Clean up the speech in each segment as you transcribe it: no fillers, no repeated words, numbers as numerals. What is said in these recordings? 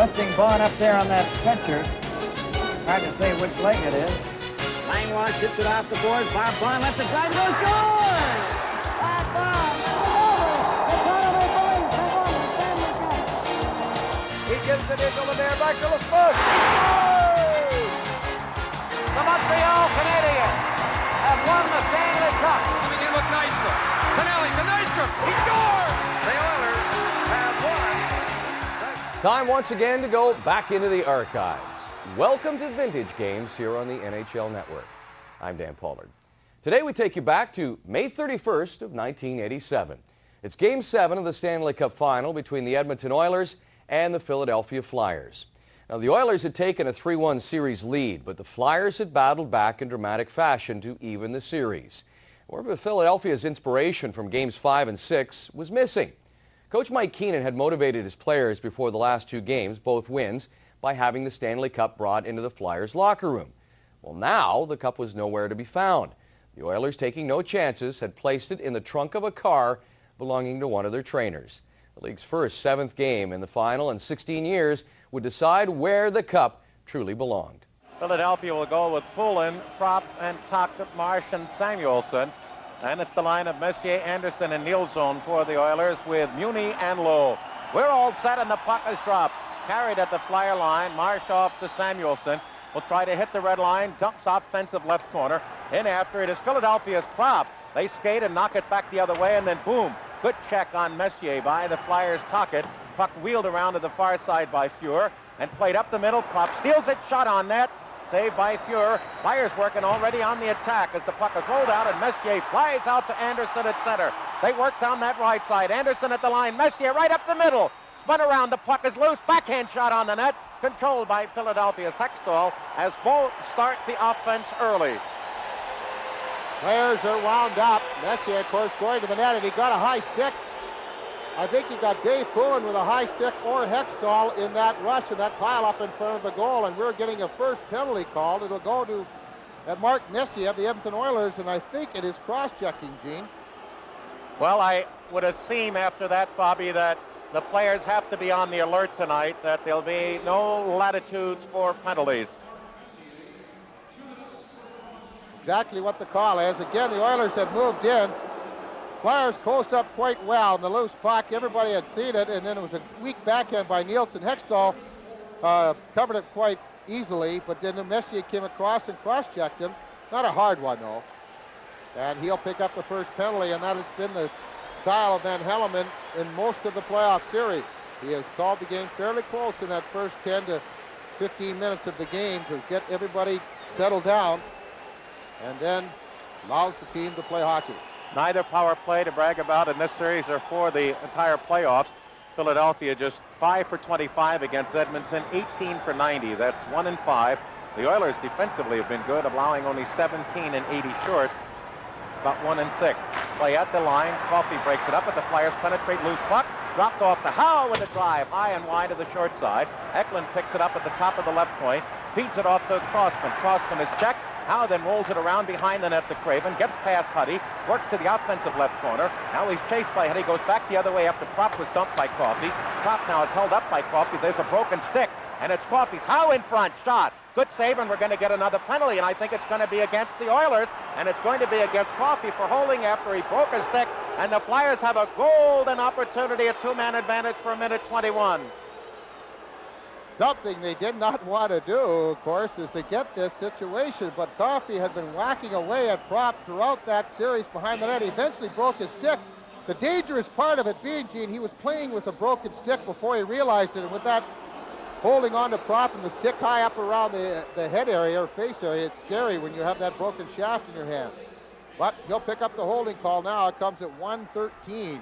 lifting Bond up there on that stretcher. Hard to say which leg it is. Langlois hits it off the boards. Bob Bond lets it drive. Goes score! Bob Bond! He gives it into Lemaire, back to LeSport. The Montreal Canadiens have won the Stanley Cup. We can look Nystrom. Tonelli to Nystrom. He scores! The Oilers have won. Time once again to go back into the archives. Welcome to Vintage Games here on the NHL Network. I'm Dan Pollard. Today we take you back to May 31st of 1987. It's Game 7 of the Stanley Cup Final between the Edmonton Oilers and the Philadelphia Flyers. Now, the Oilers had taken a 3-1 series lead, but the Flyers had battled back in dramatic fashion to even the series. However, Philadelphia's inspiration from Games 5 and 6 was missing. Coach Mike Keenan had motivated his players before the last two games, both wins, by having the Stanley Cup brought into the Flyers' locker room. Well, now the cup was nowhere to be found. The Oilers, taking no chances, had placed it in the trunk of a car belonging to one of their trainers. The league's first 7th game in the final in 16 years would decide where the cup truly belonged. Philadelphia will go with Poulin, Propp, and Tuch, Marsh, and Samuelson. And it's the line of Messier, Anderson, and Nielsen for the Oilers with Muni and Lowe. We're all set, and the puck is dropped. Carried at the Flyer line. Marsh off to Samuelson. Will try to hit the red line. Dumps offensive left corner. In after it is Philadelphia's Propp. They skate and knock it back the other way, and then boom. Good check on Messier by the Flyers' Tocchet. Puck wheeled around to the far side by Fuhr and played up the middle. Propp steals it, shot on net. Saved by Fuhr. Flyers working already on the attack as the puck is rolled out, and Messier flies out to Anderson at center. They work down that right side. Anderson at the line. Messier right up the middle. Spun around. The puck is loose. Backhand shot on the net. Controlled by Philadelphia's Hextall as both start the offense early. Players are wound up. Messier, of course, going to the net, and he got a high stick. I think he got Dave Poulin with a high stick or Hextall in that rush and that pile up in front of the goal, and we're getting a first penalty called. It'll go to Mark Messier of the Edmonton Oilers, and I think it is cross-checking, Gene. Well, I would assume after that, Bobby, that the players have to be on the alert tonight, that there'll be no latitudes for penalties. Exactly what the call is. Again, the Oilers had moved in. Flyers closed up quite well in the loose puck. Everybody had seen it, and then it was a weak backhand by Nielsen. Hextall covered it quite easily, but then Messier came across and cross-checked him. Not a hard one, though. And he'll pick up the first penalty, and that has been the style of Van Hellemond in most of the playoff series. He has called the game fairly close in that first 10 to 15 minutes of the game to get everybody settled down, and then allows the team to play hockey. Neither power play to brag about in this series or for the entire playoffs. Philadelphia just 5 for 25 against Edmonton, 18 for 90. That's 1 in 5. The Oilers defensively have been good, allowing only 17 and 80 shorts, about 1 in 6. Play at the line. Coffey breaks it up, but the Flyers penetrate loose puck. Dropped off to Howe with a drive, high and wide to the short side. Eklund picks it up at the top of the left point, feeds it off to Crossman. Crossman is checked. Howe then rolls it around behind the net to Craven, gets past Huddy, works to the offensive left corner. Now he's chased by Huddy, goes back the other way after Propp was dumped by Coffey. Propp now is held up by Coffey. There's a broken stick, and it's Coffey's. Howe in front, shot. Good save, and we're going to get another penalty, and I think it's going to be against the Oilers, and it's going to be against Coffey for holding after he broke a stick, and the Flyers have a golden opportunity, a two-man advantage for a minute 21. Something they did not want to do, of course, is to get this situation, but Coffey had been whacking away at Propp throughout that series behind the net. He eventually broke his stick. The dangerous part of it being, Gene, he was playing with a broken stick before he realized it, and with that holding on to Propp and the stick high up around the head area or face area, it's scary when you have that broken shaft in your hand. But he'll pick up the holding call now. It comes at 1:13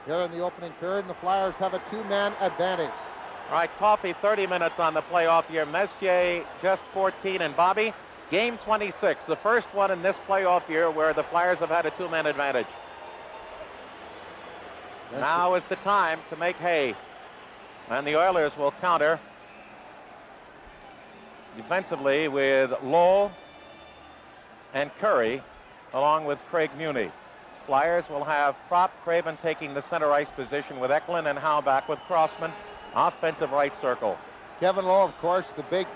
here in the opening period, and the Flyers have a two-man advantage. All right, Coffey 30 minutes on the playoff year. Messier just 14. And Bobby, game 26, the first one in this playoff year where the Flyers have had a two-man advantage. Now is the time to make hay. And the Oilers will counter defensively with Lowell and Curry along with Craig Muni. Flyers will have Propp, Craven taking the center ice position with Eklund and Howe back with Crossman. Offensive right circle. Kevin Lowe, of course, the big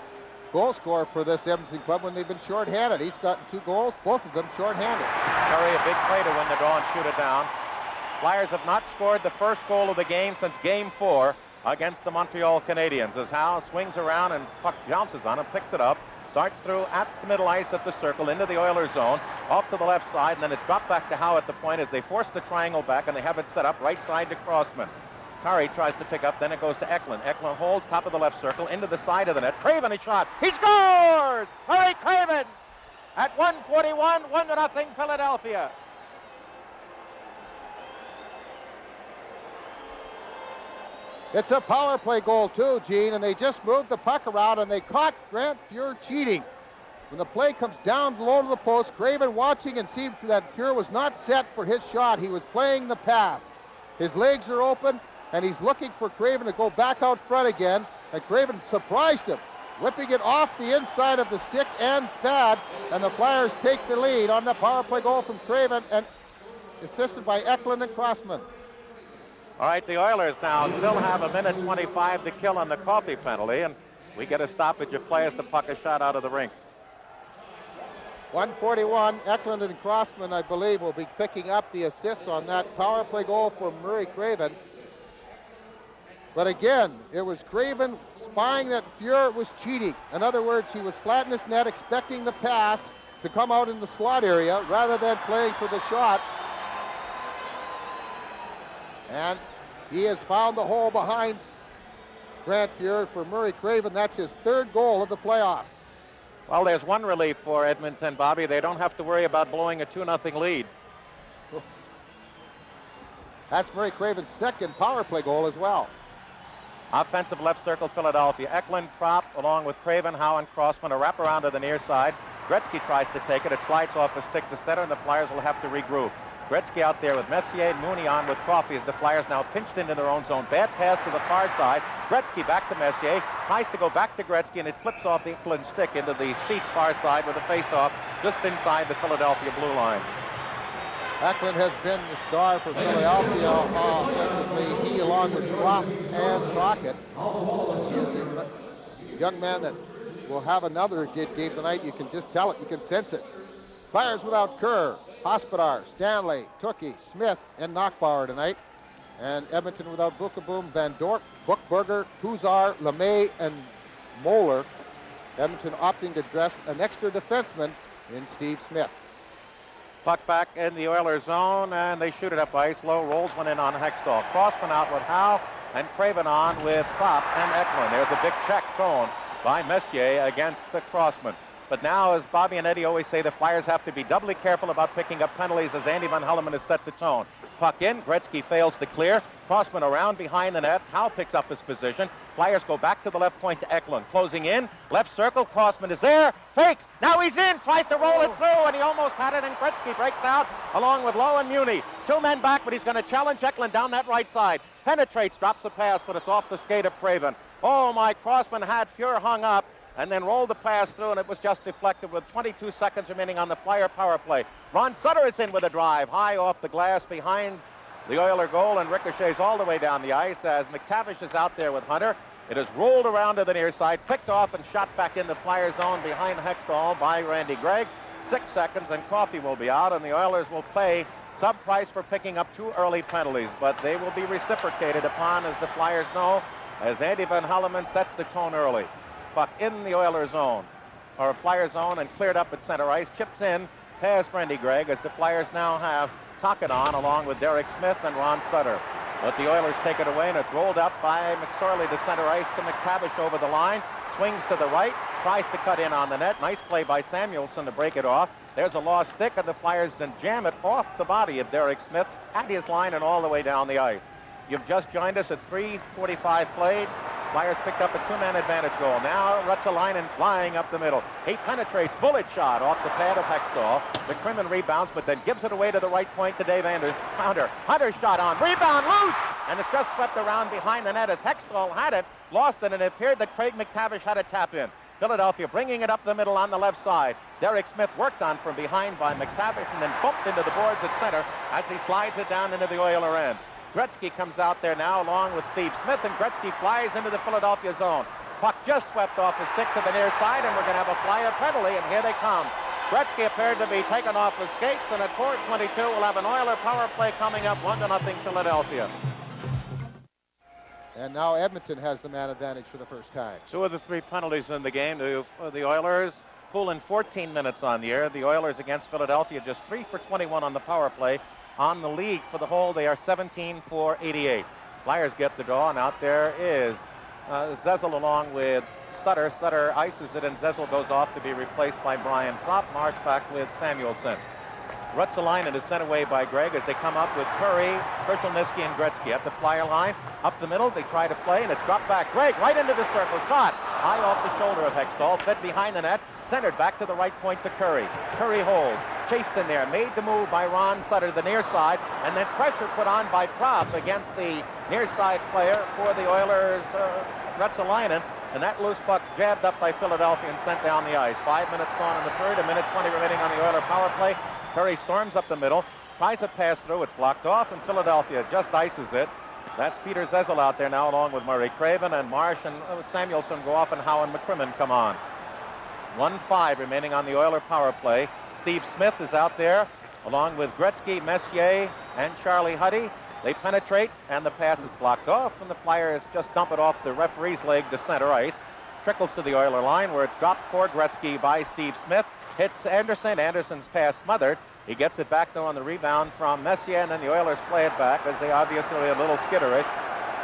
goal scorer for this Edmonton club when they've been shorthanded. He's gotten 2 goals, both of them shorthanded. Curry, a big play to win the draw and shoot it down. Flyers have not scored the first goal of the game since Game 4 against the Montreal Canadiens. As Howe swings around and puck bounces on him, picks it up, starts through at the middle ice at the circle into the Oilers zone, off to the left side, and then it's dropped back to Howe at the point as they force the triangle back, and they have it set up right side to Crossman. Curry tries to pick up, then it goes to Eklund. Eklund holds top of the left circle into the side of the net. Craven a shot. He scores! Murray Craven at 1:41, 1-0 Philadelphia. It's a power play goal too, Gene, and they just moved the puck around and they caught Grant Fuhr cheating. When the play comes down low to the post, Craven watching and see that Fuhr was not set for his shot. He was playing the pass. His legs are open, and he's looking for Craven to go back out front again, and Craven surprised him, whipping it off the inside of the stick and pad, and the Flyers take the lead on the power play goal from Craven, and assisted by Eklund and Crossman. All right, the Oilers now still have 1:25 to kill on the Coffey penalty, and we get a stoppage of play as the puck is shot out of the rink. 1:41, Eklund and Crossman, I believe, will be picking up the assists on that power play goal for Murray Craven. But again, it was Craven spying that Fuhr was cheating. In other words, he was flat in his net, expecting the pass to come out in the slot area rather than playing for the shot. And he has found the hole behind Grant Fuhr for Murray Craven. That's his 3rd goal of the playoffs. Well, there's one relief for Edmonton, Bobby. They don't have to worry about blowing a 2-0 lead. That's Murray Craven's 2nd power play goal as well. Offensive left circle, Philadelphia. Eklund prop along with Craven, Howe, and Crossman. A wrap around to the near side. Gretzky tries to take it. It slides off a stick to center, and the Flyers will have to regroup. Gretzky out there with Messier and Mooney on with Coffey as the Flyers now pinched into their own zone. Bad pass to the far side. Gretzky back to Messier. Tries to go back to Gretzky, and it flips off the Eklund stick into the seats far side with a face-off just inside the Philadelphia blue line. Eklund has been the star for Philadelphia offensively. He, along with Croft and Crockett, is a young man that will have another good game tonight. You can just tell it. You can sense it. Flyers without Kerr, Hospodar, Stanley, Tookie, Smith, and Knockbauer tonight. And Edmonton without Bookeboom, Van Dorp, Buchberger, Kuzar, LeMay, and Moeller. Edmonton opting to dress an extra defenseman in Steve Smith. Puck back in the Oilers zone, and they shoot it up ice. Low rolls one in on Hextall. Crossman out with Howe, and Craven on with Pop and Eklund. There's a big check thrown by Messier against Crossman. But now, as Bobby and Eddie always say, the Flyers have to be doubly careful about picking up penalties as Andy Van Hulleman has set the tone. Puck in, Gretzky fails to clear. Crossman around behind the net. Howe picks up his position. Flyers go back to the left point to Eklund. Closing in, left circle, Crossman is there, fakes, now he's in, tries to roll it through, and he almost had it, and Gretzky breaks out along with Lowe and Muni. 2 men back, but he's going to challenge Eklund down that right side. Penetrates, drops a pass, but it's off the skate of Craven. Oh my, Crossman had Fuhr hung up, and then rolled the pass through, and it was just deflected with 22 seconds remaining on the Flyer power play. Ron Sutter is in with a drive, high off the glass behind the Oiler goal, and ricochets all the way down the ice as McTavish is out there with Hunter. It is rolled around to the near side, picked off and shot back in the Flyer zone behind Hextall by Randy Gregg. 6 seconds, and Coffey will be out, and the Oilers will pay sub price for picking up 2 early penalties, but they will be reciprocated upon, as the Flyers know, as Andy Van Hulleman sets the tone early. Puck in the Oilers zone, or Flyer zone, and cleared up at center ice. Chips in past Randy Gregg as the Flyers now have Tocchet on along with Derek Smith and Ron Sutter. But the Oilers take it away, and it's rolled up by McSorley to center ice to McTavish over the line. Swings to the right, tries to cut in on the net. Nice play by Samuelson to break it off. There's a lost stick, and the Flyers then jam it off the body of Derek Smith at his line and all the way down the ice. You've just joined us at 3:45 played. Flyers picked up a 2-man advantage goal. Now Ruotsalainen flying up the middle. He penetrates, bullet shot off the pad of Hextall. McCrimmon rebounds, but then gives it away to the right point to Dave Anders. Hunter's shot on, rebound loose, and it's just swept around behind the net as Hextall had it, lost it, and it appeared that Craig McTavish had a tap in. Philadelphia bringing it up the middle on the left side. Derek Smith worked on from behind by McTavish and then bumped into the boards at center as he slides it down into the Oiler end. Gretzky comes out there now along with Steve Smith, and Gretzky flies into the Philadelphia zone. Puck just swept off his stick to the near side, and we're going to have a Flyer penalty, and here they come. Gretzky appeared to be taken off his skates, and at 4:22 we'll have an Oiler power play coming up, 1-0 Philadelphia. And now Edmonton has the man advantage for the first time. 2 of the 3 penalties in the game to the Oilers. Poulin 14 minutes on the air. The Oilers against Philadelphia just 3 for 21 on the power play. On the league for the whole, they are 17 for 88. Flyers get the draw, and out there is Zezel along with Sutter. Sutter ices it, and Zezel goes off to be replaced by Brian Propp. Marshback with Samuelson. Rutsalainen is sent away by Gregg as they come up with Curry, Krashelnyski, and Gretzky at the Flyer line. Up the middle, they try to play, and it's dropped back. Gregg right into the circle. Shot high off the shoulder of Hextall. Fed behind the net. Centered back to the right point to Curry. Curry holds. Chased in there. Made the move by Ron Sutter to the near side. And then pressure put on by Propp against the near side player for the Oilers, Rutsalainen. And that loose puck jabbed up by Philadelphia and sent down the ice. 5 minutes gone in the third. 1:20 remaining on the Oiler power play. Curry storms up the middle, tries a pass through, it's blocked off, and Philadelphia just ices it. That's Peter Zezel out there now along with Murray Craven, and Marsh and Samuelson go off, and Howe and McCrimmon come on. 1:05 remaining on the Oiler power play. Steve Smith is out there along with Gretzky, Messier, and Charlie Huddy. They penetrate, and the pass is blocked off, and the Flyers just dump it off the referee's leg to center ice. Trickles to the Oiler line where it's dropped for Gretzky by Steve Smith. Hits Anderson. Anderson's pass smothered. He gets it back, though, on the rebound from Messier, and then the Oilers play it back as they obviously a little skitterish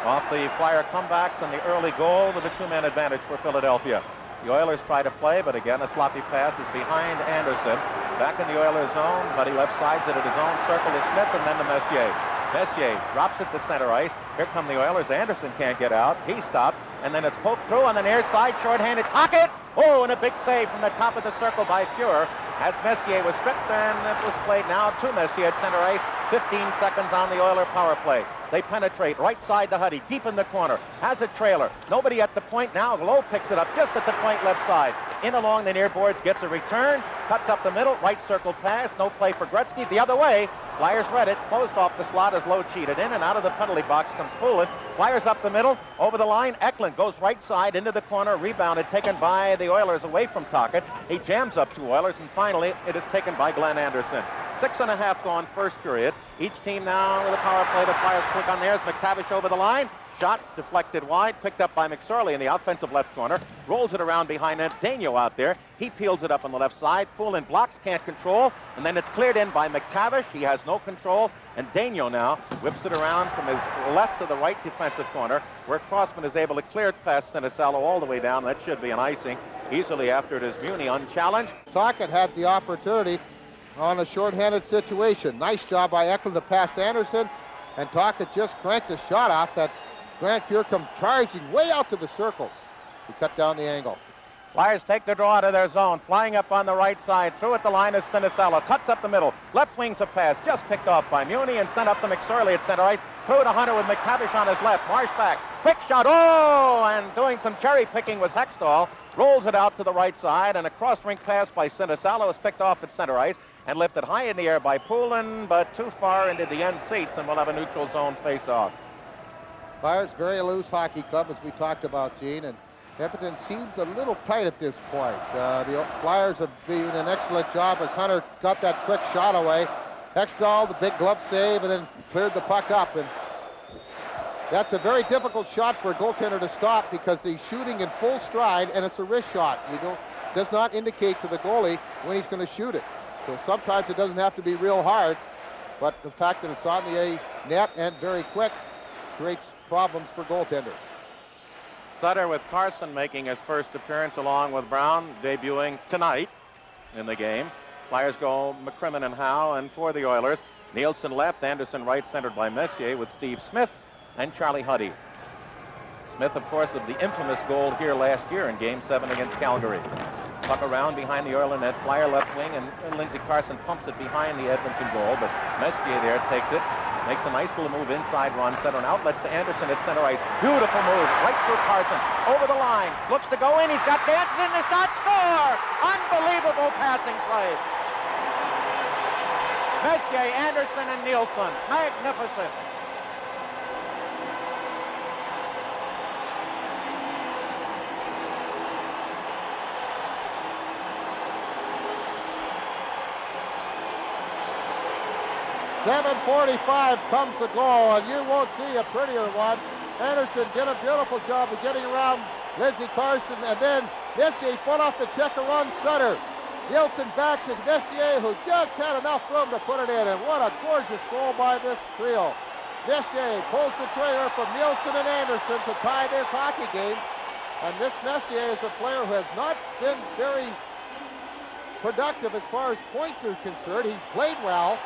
off the Flyer comebacks and the early goal with a 2-man advantage for Philadelphia. The Oilers try to play, but again, a sloppy pass is behind Anderson. Back in the Oilers zone, but he left sides it at his own circle to Smith and then to Messier. Messier drops it to center ice. Here come the Oilers. Anderson can't get out. He stopped, and then it's poked through on the near side. Shorthanded. Tocchet! Oh, and a big save from the top of the circle by Fuhrer as Messier was stripped, and it was played now to Messier at center ice. 15 seconds on the Oiler power play. They penetrate right side to Huddy, deep in the corner. Has a trailer. Nobody at the point now. Lowe picks it up just at the point left side. In along the near boards, gets a return. Cuts up the middle. Right circle pass. No play for Gretzky. The other way. Flyers read it. Closed off the slot as Lowe cheated in, and out of the penalty box comes Poulin. Flyers up the middle. Over the line. Eklund goes right side into the corner. Rebounded. Taken by the Oilers away from Tocchet. He jams up 2 Oilers, and finally it is taken by Glenn Anderson. 6.5 gone first period. Each team now with a power play. The Flyers click on theirs. McTavish over the line. Shot deflected wide, picked up by McSorley in the offensive left corner. Rolls it around behind net. Daigneault out there. He peels it up on the left side. Poulin blocks, can't control. And then it's cleared in by McTavish. He has no control. And Daigneault now whips it around from his left to the right defensive corner, where Crossman is able to clear it past Sinisalo all the way down. That should be an icing easily after it is Muni unchallenged. Tocchet had the opportunity on a shorthanded situation. Nice job by Eklund to pass Anderson, and Tocchet just cranked a shot off that Grant Fuhrer come charging way out to the circles. He cut down the angle. Flyers take the draw to their zone. Flying up on the right side. Through at the line is Sinisalo. Cuts up the middle. Left wing's a pass. Just picked off by Muni and sent up to McSorley at center right. Through to Hunter with McTavish on his left. Marsh back. Quick shot. Oh! And doing some cherry picking was Hextall. Rolls it out to the right side. And a cross-rink pass by Sinisalo is picked off at center ice and lifted high in the air by Poulin, but too far into the end seats, and we'll have a neutral zone face-off. Flyers, very loose hockey club, as we talked about, Gene, and Edmonton seems a little tight at this point. The Flyers have been an excellent job as Hunter got that quick shot away. Hextall, the big glove save, and then cleared the puck up. And that's a very difficult shot for a goaltender to stop because he's shooting in full stride, and it's a wrist shot. Does not indicate to the goalie when he's going to shoot it. So sometimes it doesn't have to be real hard, but the fact that it's on the net and very quick creates problems for goaltenders. Sutter with Carson making his first appearance along with Brown, debuting tonight in the game. Flyers go McCrimmon and Howe, and for the Oilers, Nielsen left, Anderson right, centered by Messier with Steve Smith and Charlie Huddy. Smith, of course, of the infamous goal here last year in Game 7 against Calgary. Puck around behind the Oiler net, Flyer left wing, and Lindsey Carson pumps it behind the Edmonton goal, but Messier there takes it, makes a nice little move inside Ron Sutter, and outlets to Anderson at center ice. Beautiful move, right through Carson, over the line, looks to go in, he's got Danson in the shot, score! Unbelievable passing play. Messier, Anderson, and Nielsen, magnificent. 7:45 comes the goal, and you won't see a prettier one. Anderson did a beautiful job of getting around Lizzie Carson, and then Messier foot off the check and run center. Nielsen back to Messier, who just had enough room to put it in, and what a gorgeous goal by this trio. Messier pulls the trigger from Nielsen and Anderson to tie this hockey game, and this Messier is a player who has not been very productive as far as points are concerned. He's played well,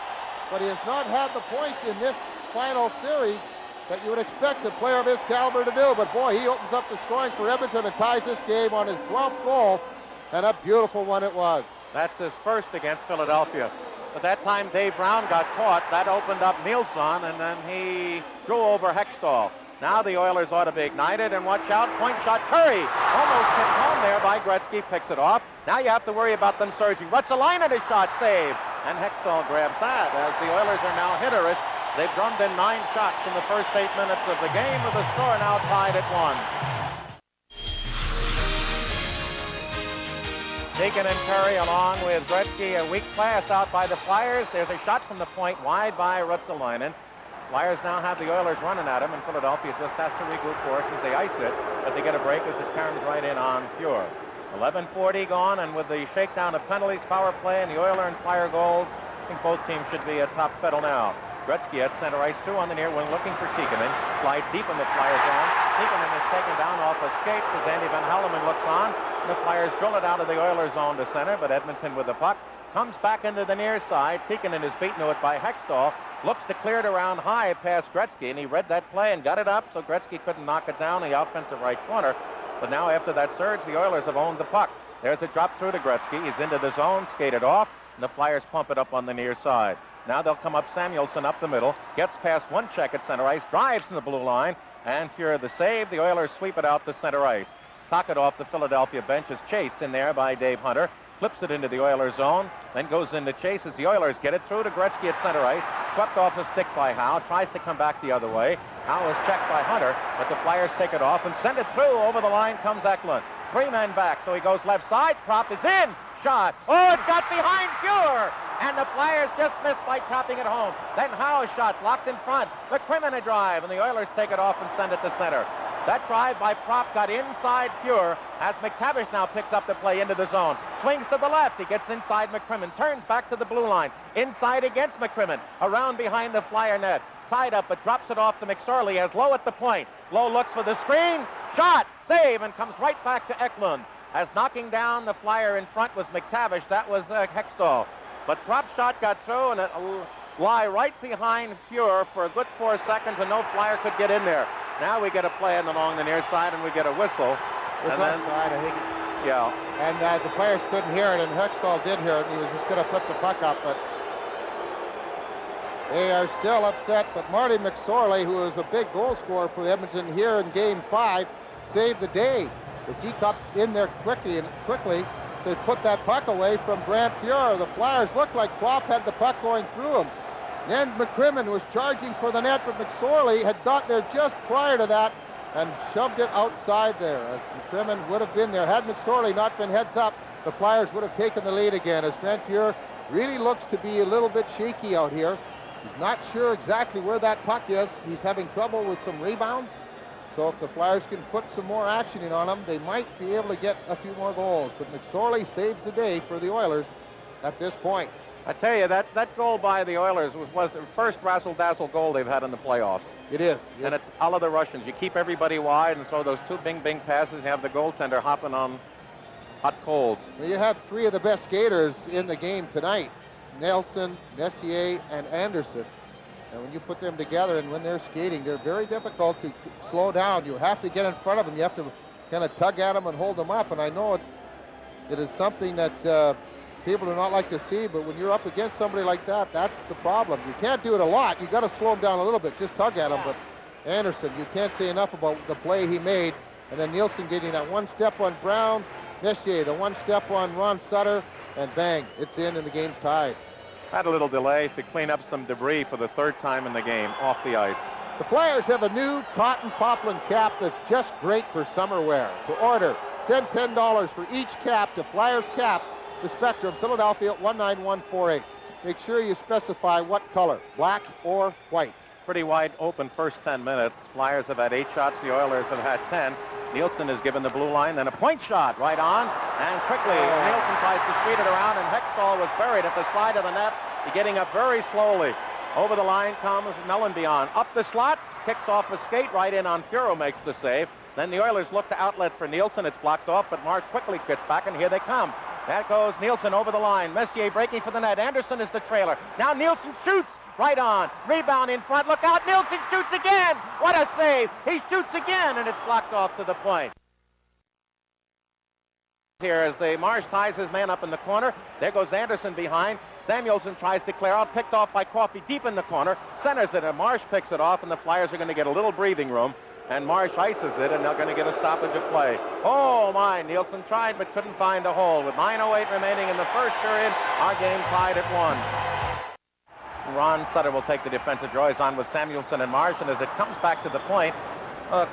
but he has not had the points in this final series that you would expect a player of his caliber to do. But boy, he opens up the scoring for Edmonton and ties this game on his 12th goal, and a beautiful one it was. That's his first against Philadelphia. But that time Dave Brown got caught. That opened up Nielsen, and then he drew over Hextall. Now the Oilers ought to be ignited, and watch out, point shot, Curry. Almost hit home there by Gretzky, picks it off. Now you have to worry about them surging. Rutsalainen a shot saved, and Hextall grabs that as the Oilers are now hitterish. They've drummed in 9 shots in the first 8 minutes of the game, with the score now tied at 1. Deacon and Curry along with Gretzky, a weak pass out by the Flyers. There's a shot from the point wide by Rutsalainen. Flyers now have the Oilers running at him, and Philadelphia just has to regroup forces. They ice it, but they get a break as it turns right in on Fuhr. 11:40 gone, and with the shakedown of penalties, power play, and the Oiler and Flyer goals, I think both teams should be atop fiddle now. Gretzky at center ice, through on the near wing, looking for Tikkanen. Slides deep in the Flyers zone. Tikkanen is taken down off of skates as Andy Van Helleman looks on. The Flyers drill it out of the Oilers zone to center, but Edmonton with the puck comes back into the near side. Tikkanen is beaten to it by Hextall. Looks to clear it around high past Gretzky, and he read that play and got it up, so Gretzky couldn't knock it down in the offensive right corner. But now after that surge, the Oilers have owned the puck. There's a drop through to Gretzky. He's into the zone, skated off, and the Flyers pump it up on the near side. Now they'll come up Samuelson up the middle, gets past one check at center ice, drives from the blue line, and Fuhr the save. The Oilers sweep it out to center ice. Tocchet off the Philadelphia bench is chased in there by Dave Hunter, flips it into the Oilers zone, then goes into chase as the Oilers get it through to Gretzky at center ice, swept off the stick by Howe, tries to come back the other way. Howe is checked by Hunter, but the Flyers take it off and send it through. Over the line comes Eklund. 3 men back, so he goes left side, prop is in, shot. Oh, it got behind Fuhr! And the Flyers just missed by tapping it home. Then Howe's shot blocked in front. McCrimmon a drive, and the Oilers take it off and send it to center. That drive by Prop got inside Fuhr as McTavish now picks up the play into the zone. Swings to the left. He gets inside McCrimmon. Turns back to the blue line. Inside against McCrimmon. Around behind the Flyer net. Tied up, but drops it off to McSorley as Lowe at the point. Lowe looks for the screen. Shot. Save, and comes right back to Eklund. As knocking down the Flyer in front was McTavish. That was Hextall. But Prop's shot got through, and it'll lie right behind Fuhr for a good 4 seconds, and no Flyer could get in there. Now we get a play in along the near side, and we get a whistle. It's and then, offside, I think. Yeah. And the players couldn't hear it, and Hextall did hear it, and he was just going to flip the puck up, but they are still upset. But Marty McSorley, who is a big goal scorer for Edmonton here in Game 5, saved the day as he got in there quickly to put that puck away from Brant Fuhr. The Flyers looked like Klopp had the puck going through him. Then McCrimmon was charging for the net, but McSorley had got there just prior to that and shoved it outside there. As McCrimmon would have been there, had McSorley not been heads up, the Flyers would have taken the lead again, as Brant Fuhr really looks to be a little bit shaky out here. He's not sure exactly where that puck is. He's having trouble with some rebounds. So if the Flyers can put some more action in on him, they might be able to get a few more goals. But McSorley saves the day for the Oilers at this point. I tell you, that goal by the Oilers was the first razzle-dazzle goal they've had in the playoffs. It is. And it's all of the Russians. You keep everybody wide and throw those 2 bing-bing passes and have the goaltender hopping on hot coals. Well, you have 3 of the best skaters in the game tonight. Nelson, Messier, and Anderson. And when you put them together and when they're skating, they're very difficult to slow down. You have to get in front of them. You have to kind of tug at them and hold them up. And I know it is something that people do not like to see, but when you're up against somebody like that, that's the problem. You can't do it a lot. You got to slow them down a little bit. Just tug at them. But Anderson, you can't say enough about the play he made. And then Nielsen getting that one step on Brown. Messier, the one step on Ron Sutter. And bang, it's in and the game's tied. Had a little delay to clean up some debris for the 3rd time in the game off the ice. The Flyers have a new cotton poplin cap that's just great for summer wear. To order, send $10 for each cap to Flyers Caps, the Spectrum, Philadelphia at 19148. make sure you specify what color, black or white. Pretty wide open first 10 minutes. Flyers have had 8 shots. The Oilers have had 10. Nielsen is given the blue line, then a point shot right on, and quickly Nielsen tries to speed it around, and Hextall was buried at the side of the net. He's getting up very slowly. Over the line comes Mellenby on. Up the slot, kicks off a skate right in on Furo, makes the save. Then the Oilers look to outlet for Nielsen. It's blocked off, but Marsh quickly gets back, and here they come. That goes Nielsen over the line. Messier breaking for the net. Anderson is the trailer. Now Nielsen shoots. Right on. Rebound in front. Look out. Nielsen shoots again. What a save. He shoots again, and it's blocked off to the point. Here as the Marsh ties his man up in the corner. There goes Anderson behind. Samuelson tries to clear out. Picked off by Coffey deep in the corner. Centers it, and Marsh picks it off, and the Flyers are going to get a little breathing room. And Marsh ices it, and they're going to get a stoppage of play. Oh, my. Nielsen tried but couldn't find a hole. With 9:08 remaining in the first period, our game tied at 1. Ron Sutter will take the defensive draw. He's on with Samuelson and Marsh, and as it comes back to the point,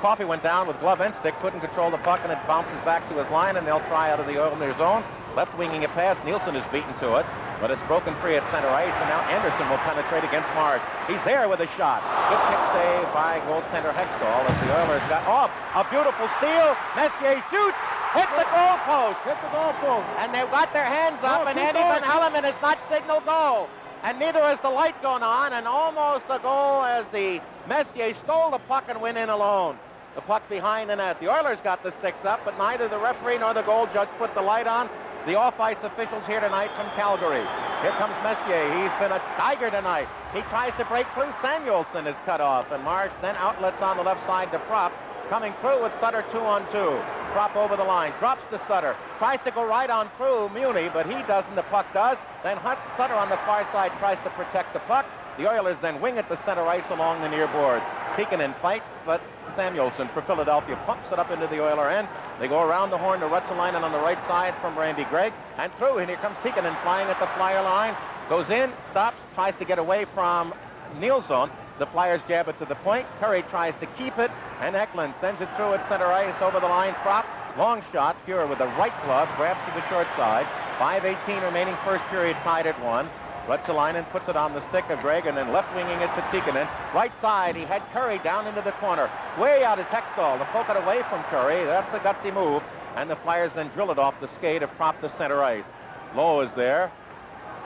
Coffey went down with glove and stick, couldn't control the puck, and it bounces back to his line, and they'll try out of the Oilers' zone. Left winging it past. Nielsen is beaten to it, but it's broken free at center ice, and now Anderson will penetrate against Marsh. He's there with a shot. Good kick save by goaltender Hextall as the Oilers got off. A beautiful steal. Messier shoots. Hit the goal post. Hit the goal post. And they've got their hands up, and Andy Van Helleman has not signaled goal. And neither has the light gone on, and almost a goal as the Messier stole the puck and went in alone. The puck behind the net. The Oilers got the sticks up, but neither the referee nor the goal judge put the light on. The off-ice officials here tonight from Calgary. Here comes Messier. He's been a tiger tonight. He tries to break through. Samuelson is cut off, and Marsh then outlets on the left side to Prop. Coming through with Sutter 2-on-2. Prop over the line, drops to Sutter, tries to go right on through Muni, but he doesn't, the puck does. Then Sutter on the far side tries to protect the puck. The Oilers then wing it to center ice along the near board. Tikkanen fights, but Samuelson for Philadelphia pumps it up into the Oiler end. They go around the horn to Ruotsalainen on the right side from Randy Gregg, and through, and here comes Tikkanen flying at the Flyer line. Goes in, stops, tries to get away from Nielsen. The Flyers jab it to the point. Curry tries to keep it, and Eklund sends it through at center ice over the line. Prop, long shot. Fuhrer with the right glove, grabs to the short side. 5:18 remaining first period, tied at 1. Ruotsalainen puts it on the stick of Gregg, and then left winging it to Tikkanen. Right side, he had Curry down into the corner. Way out is Hextall to poke it away from Curry. That's a gutsy move, and the Flyers then drill it off the skate of Prop to center ice. Lowe is there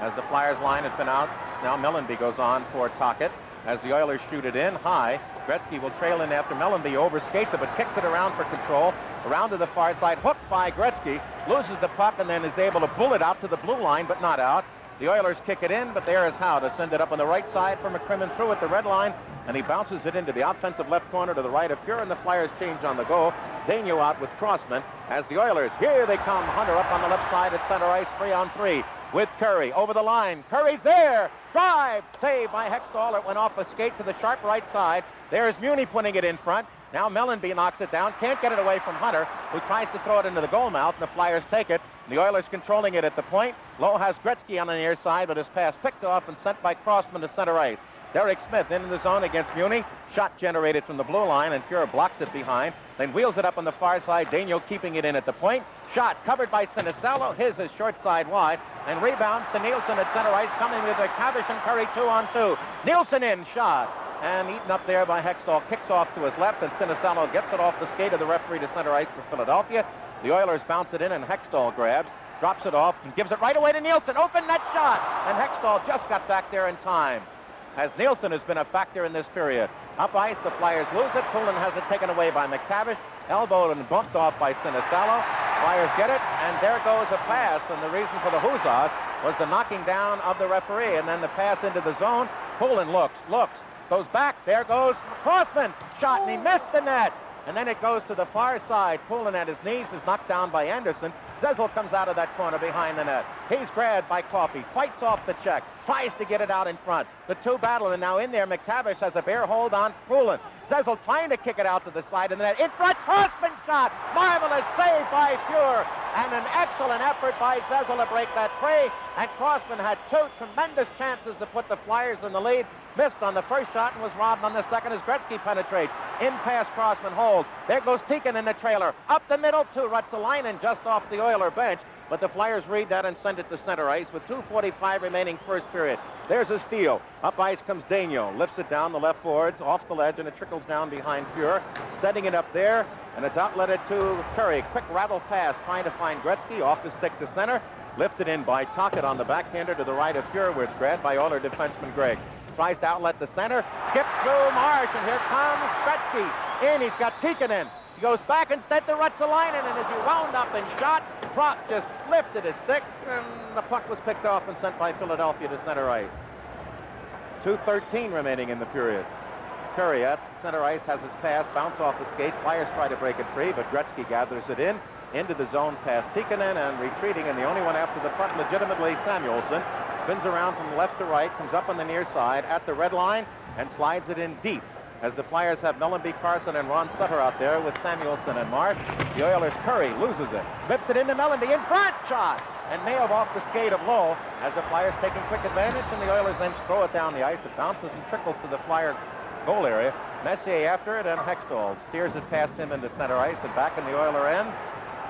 as the Flyers line has been out. Now Mellenby goes on for Tocchet. As the Oilers shoot it in high, Gretzky will trail in after Mellenby, overskates it, but kicks it around for control. Around to the far side, hooked by Gretzky, loses the puck, and then is able to bullet out to the blue line, but not out. The Oilers kick it in, but there is Howe to send it up on the right side for McCrimmon through at the red line, and he bounces it into the offensive left corner to the right of Fuhrer, and the Flyers change on the go. Daigneault out with Crossman as the Oilers, here they come. Hunter up on the left side at center ice, 3-on-3 with Curry over the line. Curry's there. Drive. Save by Hextall. It went off a skate to the sharp right side. There's Muni putting it in front. Now Mellenby knocks it down. Can't get it away from Hunter, who tries to throw it into the goal mouth, and the Flyers take it. The Oilers controlling it at the point. Lowe has Gretzky on the near side, but his pass picked off and sent by Crossman to center ice. Derek Smith in the zone against Muni. Shot generated from the blue line, and Fuhrer blocks it behind. Then wheels it up on the far side. Daigneault keeping it in at the point. Shot covered by Sinisalo. His is short side wide. And rebounds to Nielsen at center ice, coming with McTavish and Curry 2-on-2. Nielsen in, shot. And eaten up there by Hextall. Kicks off to his left, and Sinisalo gets it off the skate of the referee to center ice for Philadelphia. The Oilers bounce it in, and Hextall grabs. Drops it off and gives it right away to Nielsen. Open net shot. And Hextall just got back there in time, as Nielsen has been a factor in this period. Up ice, the Flyers lose it. Poulin has it taken away by McTavish. Elbowed and bumped off by Sinisalo. Flyers get it, and there goes a pass. And the reason for the huzzah was the knocking down of the referee. And then the pass into the zone. Poulin looks, goes back. There goes Crossman. Shot, and he missed the net. And then it goes to the far side. Poulin at his knees is knocked down by Anderson. Zezel comes out of that corner behind the net. He's grabbed by Coffey, fights off the check, tries to get it out in front. The two battle, and now in there, McTavish has a bare hold on Poulin. Zezel trying to kick it out to the side of the net. In front, Crossman shot. Marvelous save by Fuhrer. And an excellent effort by Zezel to break that free. And Crossman had two tremendous chances to put the Flyers in the lead. Missed on the first shot and was robbed on the second as Gretzky penetrates. In past Crossman hold. There goes Tikkanen in the trailer. Up the middle to Ruotsalainen just off the Oiler bench. but the Flyers read that and send it to center ice with 2:45 remaining first period. There's a steal. Up ice comes Daigneault. Lifts it down the left boards, off the ledge, and it trickles down behind Fuhr. Setting it up there, and it's outletted to Curry. Quick rattle pass, trying to find Gretzky. Off the stick to center. Lifted in by Tocchet on the backhander to the right of Fuhr, where it's grabbed by Oiler defenseman Gregg. Tries to outlet the center. Skip through Marsh, and here comes Gretzky. In, he's got Tikkanen. He goes back instead to Ruotsalainen, and as he wound up and shot, Propp just lifted his stick, and the puck was picked off and sent by Philadelphia to center ice. 2:13 remaining in the period. Curry at center ice has his pass, bounce off the skate. Flyers try to break it free, but Gretzky gathers it in. Into the zone past Tikkanen, and retreating, and the only one after the puck legitimately Samuelsson. Spins around from left to right, comes up on the near side at the red line, and slides it in deep. As the Flyers have Mellanby Carson and Ron Sutter out there with Samuelsson and Marsh. The Oilers' Curry loses it. Rips it into Mellanby, in front, shot! And nailed off the skate of Lowe as the Flyers taking quick advantage, and the Oilers then throw it down the ice. It bounces and trickles to the Flyer goal area. Messier after it, and Hextall steers it past him into center ice and back in the Oiler end.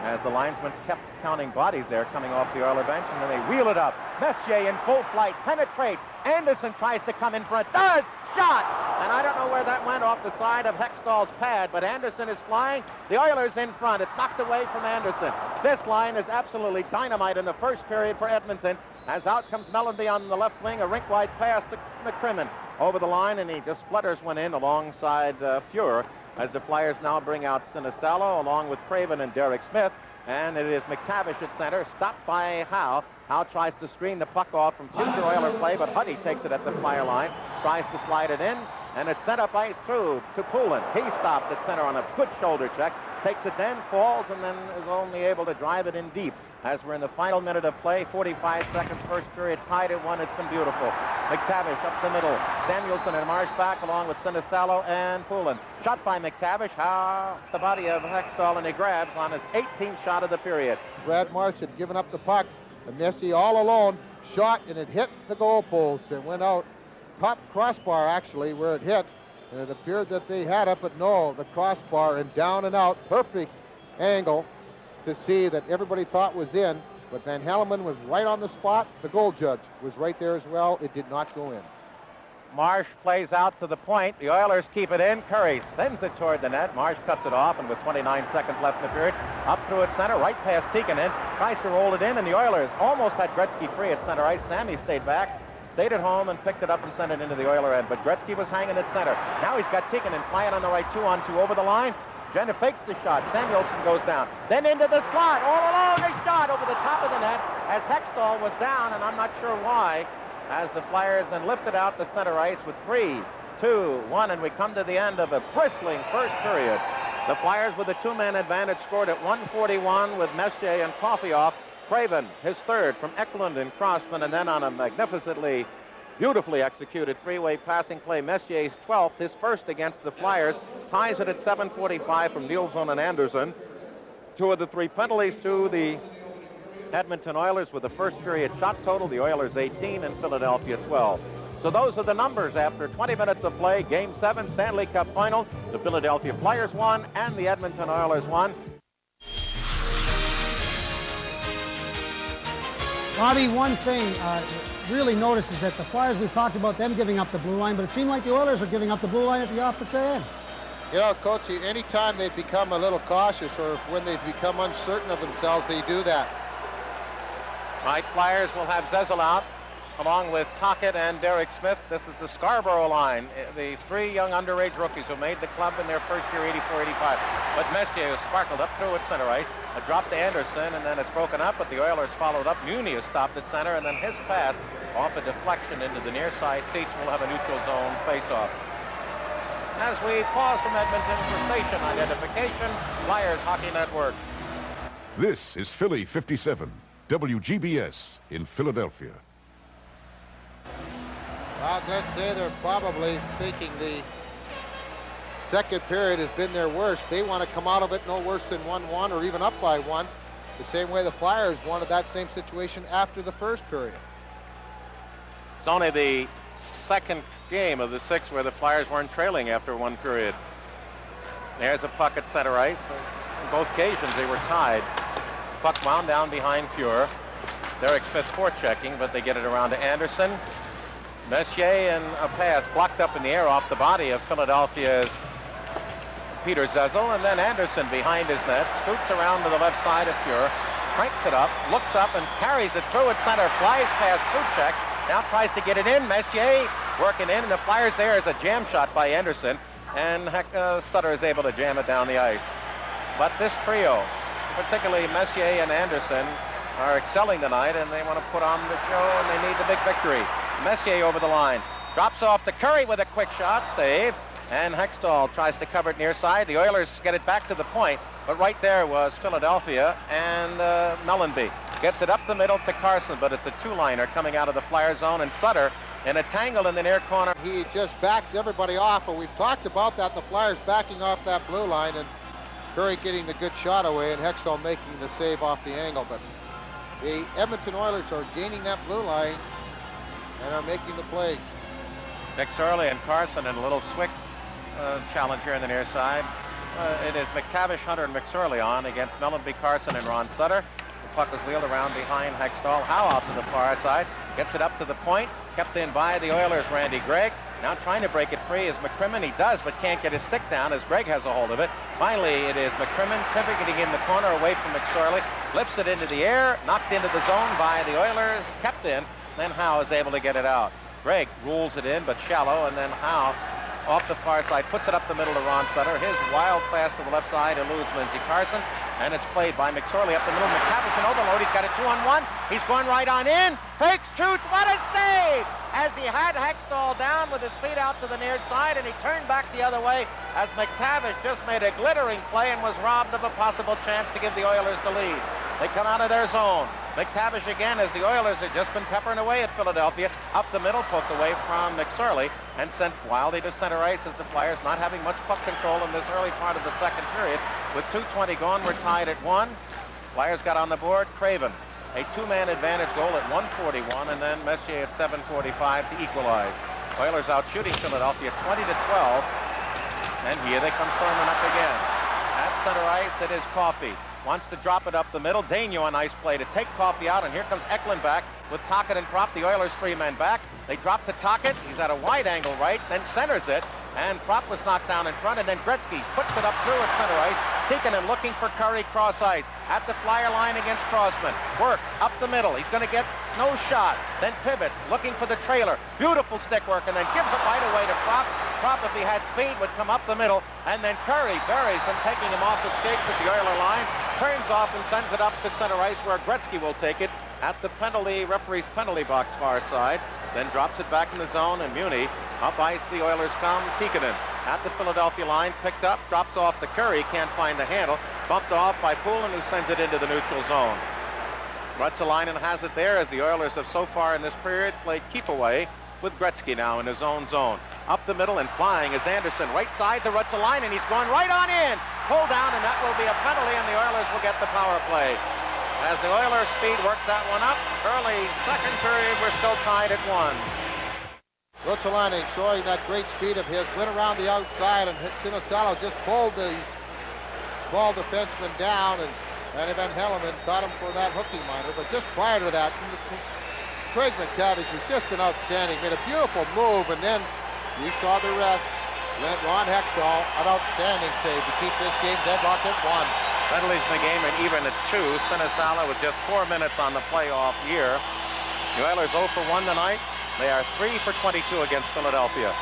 As the linesman kept counting bodies there coming off the Oiler bench, and then they wheel it up. Messier in full flight, penetrates. Anderson tries to come in front, does, shot! And I don't know where that went off the side of Hextall's pad, but Anderson is flying. The Oilers in front. It's knocked away from Anderson. This line is absolutely dynamite in the first period for Edmonton, as out comes Mellanby on the left wing, a rink-wide pass to McCrimmon over the line, and he just flutters one in alongside Fuhr. As the Flyers now bring out Sinisalo along with Craven and Derek Smith. And it is McTavish at center, stopped by Howe. Howe tries to screen the puck off from future Oiler play, but Huddy takes it at the Flyer line, tries to slide it in, and it's sent up ice through to Poulin. He stopped at center on a good shoulder check, takes it then, falls, and then is only able to drive it in deep. As we're in the final minute of play, 45 seconds, first period, tied at 1. It's been beautiful. McTavish up the middle. Samuelsson and Marsh back along with Sinisalo and Poulin. Shot by McTavish. How the body of Hextall, and he grabs on his 18th shot of the period. Brad Marsh had given up the puck, and Messier all alone shot, and it hit the goalpost and went out. Top crossbar, actually, where it hit. And it appeared that they had it, but no, the crossbar and down and out. Perfect angle to see that everybody thought was in, but Van Hellemond was right on the spot. The goal judge was right there as well. It did not go in. Marsh plays out to the point. The Oilers keep it in. Curry sends it toward the net. Marsh cuts it off, and with 29 seconds left in the period, up through at center, right past Tikkanen, tries to roll it in, and the Oilers almost had Gretzky free at center ice. Sammy stayed back, stayed at home, and picked it up and sent it into the Oiler end, but Gretzky was hanging at center. Now he's got Tikkanen flying on the right 2-on-2 over the line. Jenner fakes the shot. Samuelsson goes down. Then into the slot. All alone, a shot over the top of the net as Hextall was down, and I'm not sure why, as the Flyers then lifted out the center ice with 3, 2, 1, and we come to the end of a bristling first period. The Flyers with a 2-man advantage scored at 1:41 with Messier and Coffeeoff. Craven, his third from Eklund and Crossman, and then on a magnificently beautifully executed 3-way passing play, Messier's 12th, his first against the Flyers, ties it at 7:45 from Nielsen and Anderson. 2 of the 3 penalties to the Edmonton Oilers with the first period shot total, the Oilers 18 and Philadelphia 12. So those are the numbers after 20 minutes of play. Game 7, Stanley Cup Final. The Philadelphia Flyers won and the Edmonton Oilers won. Bobby, one thing really noticed is that the Flyers, we've talked about them giving up the blue line, but it seemed like the Oilers are giving up the blue line at the opposite end. You know, Coach, anytime they become a little cautious or when they become uncertain of themselves, they do that. Right, Flyers will have Zezel out along with Tocchet and Derek Smith. This is the Scarborough line, the 3 young underage rookies who made the club in their first year, 84-85. But Messier has sparkled up through at center ice. A drop to Anderson, and then it's broken up, but the Oilers followed up. Muni is stopped at center, and then his pass off a deflection into the near side seats will have a neutral zone face-off. As we pause from Edmonton for station identification, Flyers Hockey Network. This is Philly 57, WGBS in Philadelphia. Well, let's say they're probably thinking the second period has been their worst. They want to come out of it no worse than 1-1 or even up by 1, the same way the Flyers wanted that same situation after the first period. It's only the second game of the 6 where the Flyers weren't trailing after 1 period. There's a puck at center ice. On both occasions they were tied. puck wound down behind Fuhr. Derek Smith forechecking, but they get it around to Anderson. Messier and a pass blocked up in the air off the body of Philadelphia's Peter Zezel, and then Anderson behind his net, scoots around to the left side of Fuhr, cranks it up, looks up and carries it through at center, flies past Kuchek, now tries to get it in. Messier working in, and the Flyers there is a jam shot by Anderson, and Sutter is able to jam it down the ice. But this trio, particularly Messier and Anderson, are excelling tonight, and they want to put on the show, and they need the big victory. Messier over the line, drops off to Curry with a quick shot, save, and Hextall tries to cover it near side. The Oilers get it back to the point, but right there was Philadelphia, and Mellanby gets it up the middle to Carson, but it's a two-liner coming out of the Flyer zone, and Sutter in a tangle in the near corner. He just backs everybody off, and we've talked about that, the Flyers backing off that blue line, and Curry getting the good shot away, and Hextall making the save off the angle. But the Edmonton Oilers are gaining that blue line and are making the plays. McSorley and Carson in a little Swick challenge here in the near side. It is McTavish, Hunter, and McSorley on against Mellanby, Carson, and Ron Sutter. The puck is wheeled around behind Hextall. Howe out to the far side, gets it up to the point, kept in by the Oilers' Randy Gregg. Now trying to break it free is McCrimmon. He does, but can't get his stick down as Gregg has a hold of it. Finally, it is McCrimmon pivoting in the corner away from McSorley. Lifts it into the air, knocked into the zone by the Oilers, kept in. Then Howe is able to get it out. Gregg rules it in, but shallow, and then Howe off the far side, puts it up the middle to Ron Sutter. His wild pass to the left side eludes Lindsey Carson, and it's played by McSorley up the middle. McTavish in overload. He's got a 2-on-1. He's going right on in. Fakes, shoots. What a save! As he had Hextall down with his feet out to the near side, and he turned back the other way as McTavish just made a glittering play and was robbed of a possible chance to give the Oilers the lead. They come out of their zone. McTavish again, as the Oilers had just been peppering away at Philadelphia. Up the middle, poked away from McSorley and sent wildly to center ice as the Flyers not having much puck control in this early part of the second period. With 2:20 gone, we're tied at 1. Flyers got on the board. Craven, a two-man advantage goal at 1:41, and then Messier at 7:45 to equalize. Oilers out shooting Philadelphia 20-12, and here they come storming up again. At center ice, it is Coffey. Wants to drop it up the middle. Daigneault, a nice play to take Coffey out, and here comes Eklund back with Tocchet and Propp. The Oilers 3 men back. They drop to Tocchet. He's at a wide angle right, then centers it, and Propp was knocked down in front, and then Gretzky puts it up through at center ice. Tikkanen looking for Curry cross ice at the Flyer line against Crossman. Works up the middle. He's going to get no shot. Then pivots, looking for the trailer. Beautiful stick work, and then gives it right away to Propp. Propp, if he had speed, would come up the middle, and then Curry buries him, taking him off the skates at the Oiler line. Turns off and sends it up to center ice, where Gretzky will take it at the referee's penalty box far side. Then drops it back in the zone, and Muni, up ice the Oilers come. Tikkanen at the Philadelphia line, picked up, drops off to Curry, can't find the handle. Bumped off by Poulin, who sends it into the neutral zone. Ruotsalainen has it there, as the Oilers have so far in this period played keep away with Gretzky now in his own zone. Up the middle and flying is Anderson, right side to Ruotsalainen. He's going right on in. Pulled down, and that will be a penalty, and the Oilers will get the power play. As the Oilers speed worked that one up, early second period, we're still tied at 1. Ruotsalainen showing that great speed of his, went around the outside, and Sinisalo just pulled the small defenseman down, and Van Helleman got him for that hooking minor. But just prior to that, Craig McTavish has just been outstanding, made a beautiful move, and then you saw the rest. Lent Ron Hextall an outstanding save to keep this game deadlocked at 1. That leaves the game at even at 2. Sinisalo with just 4 minutes on the playoff year. The Oilers 0 for 1 tonight. They are 3 for 22 against Philadelphia.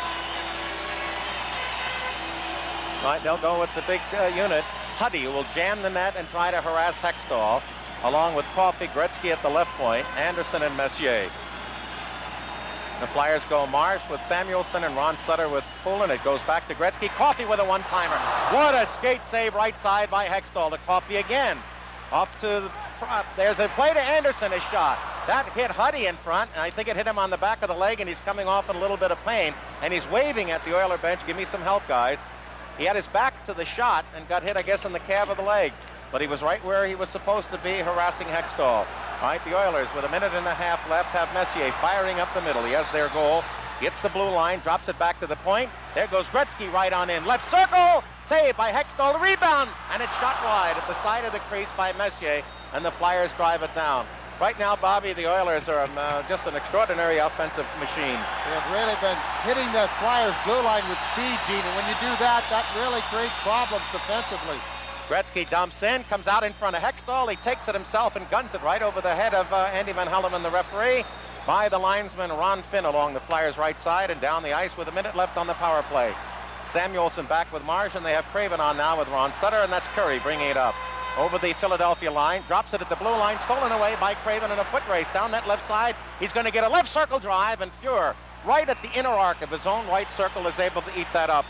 Right, they'll go with the big unit. Huddy will jam the net and try to harass Hextall, along with Coffey, Gretzky at the left point, Anderson and Messier. The Flyers go Marsh with Samuelson and Ron Sutter with Poulin. It goes back to Gretzky. Coffey with a one-timer. What a skate save right side by Hextall to Coffey again. Off to the prop. There's a play to Anderson, a shot. That hit Huddy in front, and I think it hit him on the back of the leg, and he's coming off in a little bit of pain, and he's waving at the Oiler bench. Give me some help, guys. He had his back to the shot and got hit, I guess, in the calf of the leg. But he was right where he was supposed to be, harassing Hextall. All right, the Oilers, with a minute and a half left, have Messier firing up the middle. He has their goal. Gets the blue line, drops it back to the point. There goes Gretzky right on in. Left circle! Saved by Hextall. The rebound! And it's shot wide at the side of the crease by Messier. and the Flyers drive it down. Right now, Bobby, the Oilers are just an extraordinary offensive machine. They've really been hitting that Flyers blue line with speed, Gene, and when you do that, that really creates problems defensively. Gretzky dumps in, comes out in front of Hextall. He takes it himself and guns it right over the head of Andy Van Hellemond, the referee, by the linesman Ron Finn along the Flyers' right side and down the ice with a minute left on the power play. Samuelson back with Marsh, and they have Craven on now with Ron Sutter, and that's Curry bringing it up. Over the Philadelphia line, drops it at the blue line, stolen away by Craven in a foot race down that left side. He's going to get a left circle drive, and Fuhr, right at the inner arc of his own right circle, is able to eat that up.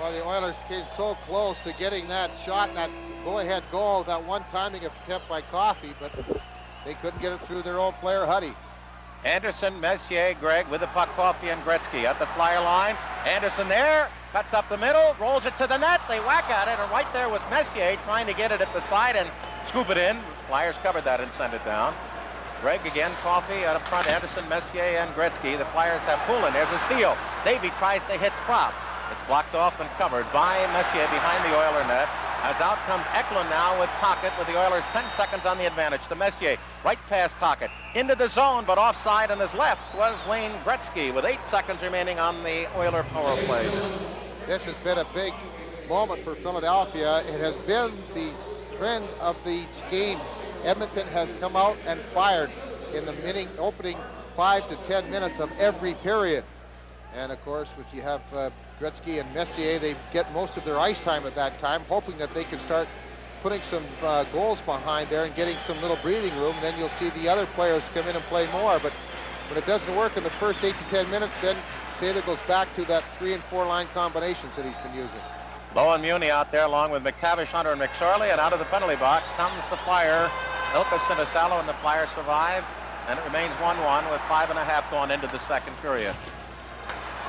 Well, the Oilers came so close to getting that shot, that go-ahead goal, that one timing attempt by Coffey, but they couldn't get it through their own player, Huddy. Anderson, Messier, Gregg with the puck, Coffey and Gretzky at the Flyer line. Anderson there, cuts up the middle, rolls it to the net. They whack at it, and right there was Messier trying to get it at the side and scoop it in. Flyers covered that and sent it down. Gregg again, Coffey out up front, Anderson, Messier, and Gretzky. The Flyers have Poulin. There's a steal. Davey tries to hit Prop. It's blocked off and covered by Messier behind the Oiler net. As out comes Eklund now with Tocchet, with the Oilers 10 seconds on the advantage to Messier. Right past Tocchet. Into the zone, but offside on his left was Wayne Gretzky with 8 seconds remaining on the Oiler power play. This has been a big moment for Philadelphia. It has been the trend of the game. Edmonton has come out and fired in the opening 5 to 10 minutes of every period. And of course, if you have Gretzky and Messier, they get most of their ice time at that time, hoping that they can start putting some goals behind there and getting some little breathing room. Then you'll see the other players come in and play more. But when it doesn't work in the first 8 to 10 minutes, then Sather goes back to that 3 and 4 line combinations that he's been using. Lowe and Muni out there along with McTavish, Hunter, and McSorley, and out of the penalty box comes the Flyer. Ilka Sinisalo and the Flyers survive, and it remains 1-1 with 5.5 going into the second period.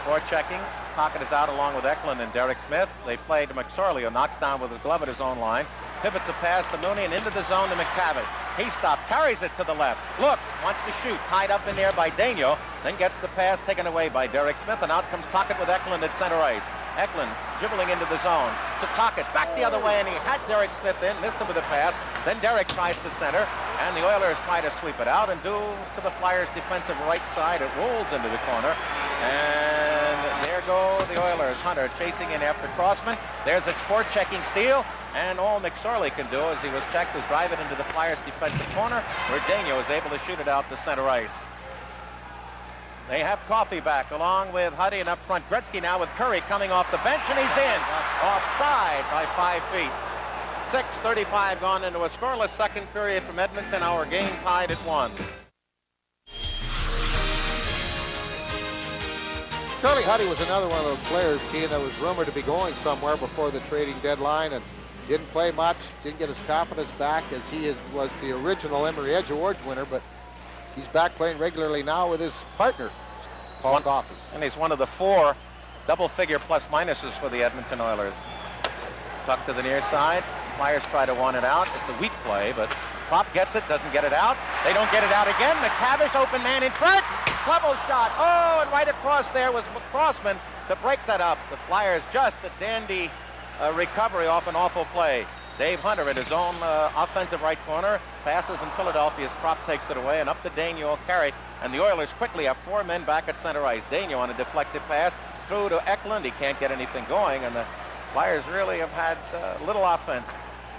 For checking, Tocchet is out along with Eklund and Derek Smith. They play to McSorley, who knocks down with his glove at his own line. Pivots a pass to Mooney and into the zone to McTavish. He stopped, carries it to the left, looks, wants to shoot, tied up in there by Daigneault, then gets the pass taken away by Derek Smith, and out comes Tocchet with Eklund at center ice. Eklund dribbling into the zone to Tocchet, back the other way, and he had Derek Smith in, missed him with a pass. Then Derek tries to center, and the Oilers try to sweep it out, and due to the Flyers' defensive right side, it rolls into the corner, and there go the Oilers. Hunter chasing in after Crossman. There's a sport-checking steal, and all McSorley can do as he was checked is drive it into the Flyers' defensive corner, where Daigneault is able to shoot it out to center ice. They have Coffey back along with Huddy, and up front Gretzky now with Curry coming off the bench, and he's in. Offside by 5 feet. 6:35 gone into a scoreless second period from Edmonton. Our game tied at 1. Charlie Huddy was another one of those players, Gene, that was rumored to be going somewhere before the trading deadline and didn't play much, didn't get his confidence back as he was the original Emory Edge Awards winner, but he's back playing regularly now with his partner, Paul Coffey. And he's one of the 4 double-figure plus-minuses for the Edmonton Oilers. Tuck to the near side. Flyers try to one it out. It's a weak play, but Prop gets it, doesn't get it out. They don't get it out again. McTavish, open man in front. Level shot. Oh, and right across there was Crossman to break that up. The Flyers just a dandy recovery off an awful play. Dave Hunter in his own offensive right corner passes in Philadelphia's Prop takes it away, and up to Daigneault carry, and the Oilers quickly have 4 men back at center ice. Daigneault on a deflected pass through to Eklund. He can't get anything going, and the Flyers really have had little offense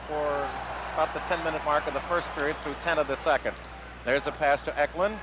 for about the 10-minute mark of the first period through 10 of the second. There's a pass to Eklund.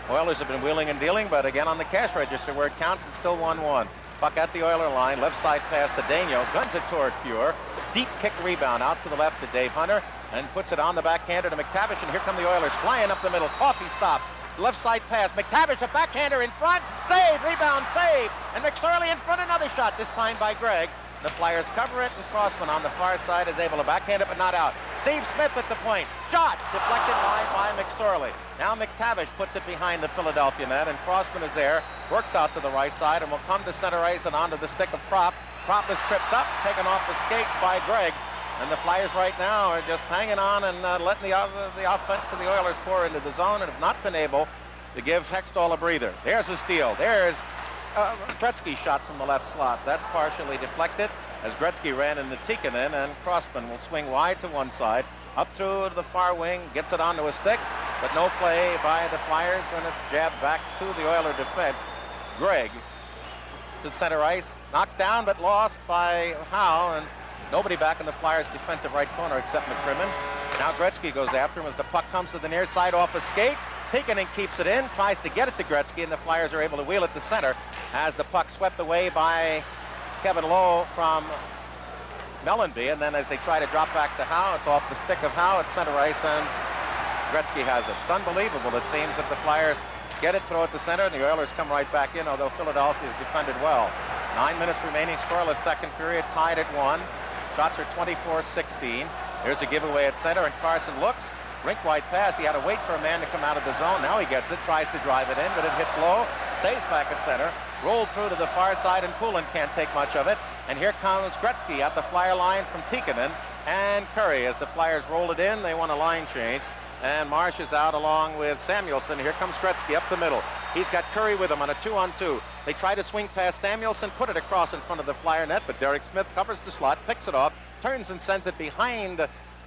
Oilers have been wheeling and dealing, but again on the cash register where it counts, it's still 1-1. Puck at the Oiler line, left side pass to Daigneault, guns it toward Fuhr. Deep kick rebound out to the left to Dave Hunter, and puts it on the backhander to McTavish, and here come the Oilers flying up the middle. Coffey stops. Left side pass. McTavish, a backhander in front. Save, rebound, save. And McSorley in front, another shot, this time by Gregg. The Flyers cover it, and Crossman on the far side is able to backhand it, but not out. Steve Smith at the point. Shot, deflected by McSorley. Now McTavish puts it behind the Philadelphia net, and Crossman is there, works out to the right side, and will come to center ice and onto the stick of Prop. Prop is tripped up, taken off the skates by Gregg. And the Flyers right now are just hanging on and letting the offense of the Oilers pour into the zone, and have not been able to give Hextall a breather. There's a steal. There's Gretzky shot from the left slot. That's partially deflected as Gretzky ran into Tikkanen, and Crossman will swing wide to one side. Up through to the far wing, gets it onto a stick, but no play by the Flyers, and it's jabbed back to the Oiler defense. Gregg to center ice, knocked down but lost by Howe, and nobody back in the Flyers' defensive right corner except McCrimmon. Now Gretzky goes after him as the puck comes to the near side off a skate. Tikkanen keeps it in, tries to get it to Gretzky, and the Flyers are able to wheel it to center as the puck swept away by Kevin Lowe from Mellanby, and then as they try to drop back to Howe, it's off the stick of Howe at center ice, and Gretzky has it. It's unbelievable, it seems, that the Flyers get it, throw it to center, and the Oilers come right back in, although Philadelphia has defended well. 9 minutes remaining, scoreless second period, tied at 1. Shots are 24-16. Here's a giveaway at center, and Carson looks. Rink-wide pass. He had to wait for a man to come out of the zone. Now he gets it, tries to drive it in, but it hits low, stays back at center, rolled through to the far side, and Poulin can't take much of it. And here comes Gretzky at the Flyer line from Tikkanen and Curry. As the Flyers roll it in, they want a line change. And Marsh is out along with Samuelson. Here comes Gretzky up the middle. He's got Curry with him on a 2-on-2. They try to swing past Samuelson, put it across in front of the Flyer net, but Derek Smith covers the slot, picks it off, turns and sends it behind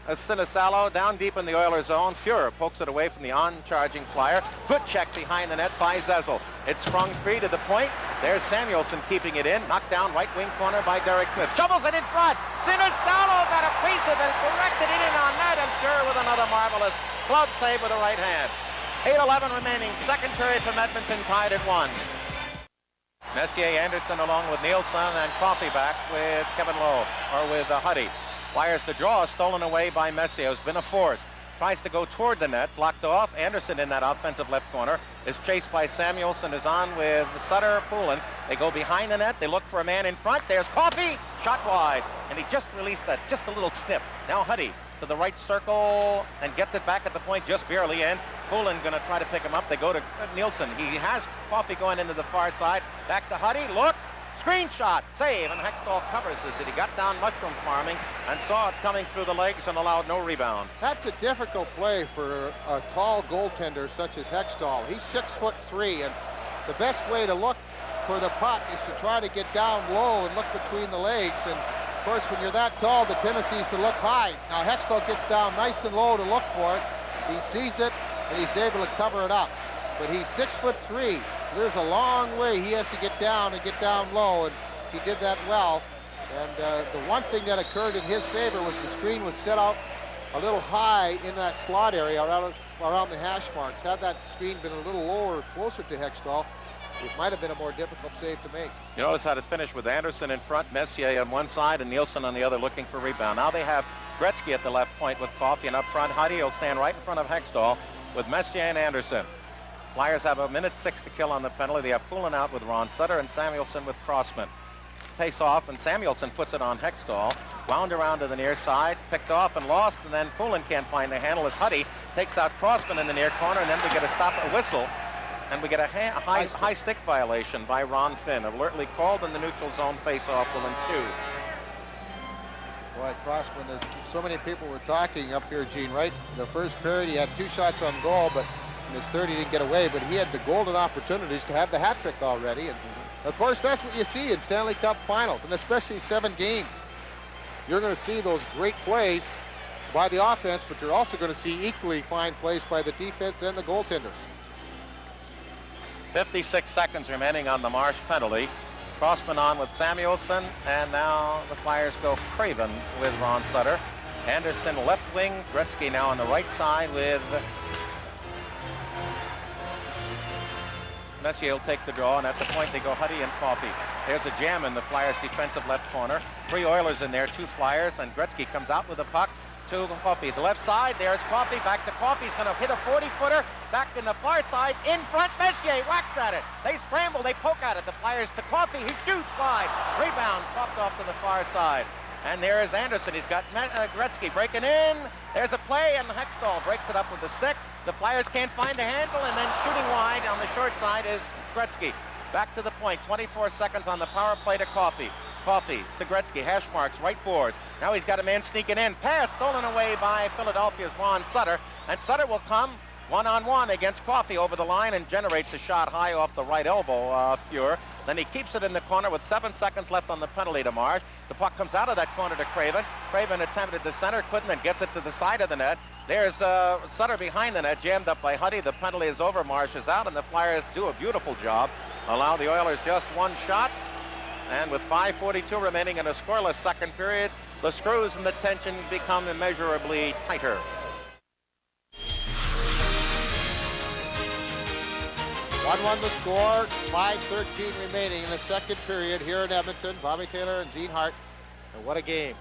Sinisalo down deep in the Oilers zone. Fuhrer pokes it away from the on-charging Flyer. Good check behind the net by Zezel. It's sprung free to the point. There's Samuelson keeping it in. Knocked down right wing corner by Derek Smith. Shovels it in front. Sinisalo got a piece of it. Directed it in on net, and Fuhrer with another marvelous glove save with the right hand. 8:11 remaining. Second period from Edmonton, tied at 1. Messier, Anderson along with Nielsen, and Coffey back with Kevin Lowe, or with Huddy. Flyers the draw, stolen away by Messier, who's been a force. Tries to go toward the net, blocked off. Anderson in that offensive left corner is chased by Samuelson, who's on with Sutter, Poulin. They go behind the net. They look for a man in front. There's Coffey, shot wide, and he just released that, just a little snip. Now Huddy to the right circle and gets it back at the point, just barely in. Poulin going to try to pick him up. They go to Nielsen. He has Coffey going into the far side. Back to Huddy, looks. Screen shot, save, and Hextall covers this. He got down mushroom farming and saw it coming through the legs and allowed no rebound. That's a difficult play for a tall goaltender such as Hextall. He's 6'3", and the best way to look for the puck is to try to get down low and look between the legs. And of course, when you're that tall, the tendency is to look high. Now Hextall gets down nice and low to look for it. He sees it, and he's able to cover it up. But he's 6'3". So there's a long way he has to get down and get down low, and he did that well. And the one thing that occurred in his favor was the screen was set out a little high in that slot area around the hash marks. Had that screen been a little lower, closer to Hextall, it might have been a more difficult save to make. You notice how it finished with Anderson in front, Messier on one side, and Nielsen on the other looking for rebound. Now they have Gretzky at the left point with Coffey, and up front, Huddy will stand right in front of Hextall with Messier and Anderson. Flyers have 1:06 to kill on the penalty. They have Poulin out with Ron Sutter and Samuelson with Crossman. Face off, and Samuelson puts it on Hextall. Wound around to the near side, picked off and lost, and then Poulin can't find the handle as Huddy takes out Crossman in the near corner, and then we get a whistle, and we get a high stick violation by Ron Finn. Alertly called, in the neutral zone face-off will ensue. Boy, Crossman, there's so many people were talking up here, Gene, right? In the first period, he had 2 shots on goal, but in his third, he didn't get away, but he had the golden opportunities to have the hat trick already. And of course, that's what you see in Stanley Cup finals, and especially 7 games. You're going to see those great plays by the offense, but you're also going to see equally fine plays by the defense and the goaltenders. 56 seconds remaining on the Marsh penalty. Crossman on with Samuelson, and now the Flyers go Craven with Ron Sutter. Anderson left wing, Gretzky now on the right side with Messier will take the draw, and at the point they go Huddy and Coffey. There's a jam in the Flyers' defensive left corner. 3 Oilers in there, 2 Flyers, and Gretzky comes out with the puck to Coffey. The left side, there's Coffey, back to Coffey. He's going to hit a 40-footer, back in the far side, in front, Messier whacks at it. They scramble, they poke at it. The Flyers to Coffey, he shoots wide. Rebound, chopped off to the far side. And there is Anderson. He's got Gretzky breaking in. There's a play, and Hextall breaks it up with the stick. The Flyers can't find the handle, and then shooting wide on the short side is Gretzky. Back to the point, 24 seconds on the power play to Coffey. Coffey to Gretzky, hash marks, right board. Now he's got a man sneaking in. Pass stolen away by Philadelphia's Ron Sutter, and Sutter will come One-on-one against Coffey over the line and generates a shot high off the right elbow, Fuhr. Then he keeps it in the corner with 7 seconds left on the penalty to Marsh. The puck comes out of that corner to Craven. Craven attempted to center, couldn't, and gets it to the side of the net. There's Sutter behind the net, jammed up by Huddy. The penalty is over, Marsh is out, and the Flyers do a beautiful job. Allow the Oilers just one shot. And with 5:42 remaining in a scoreless second period, the screws and the tension become immeasurably tighter. 1-1 the score, 5:13 remaining in the second period here in Edmonton. Bobby Taylor and Gene Hart, and what a game.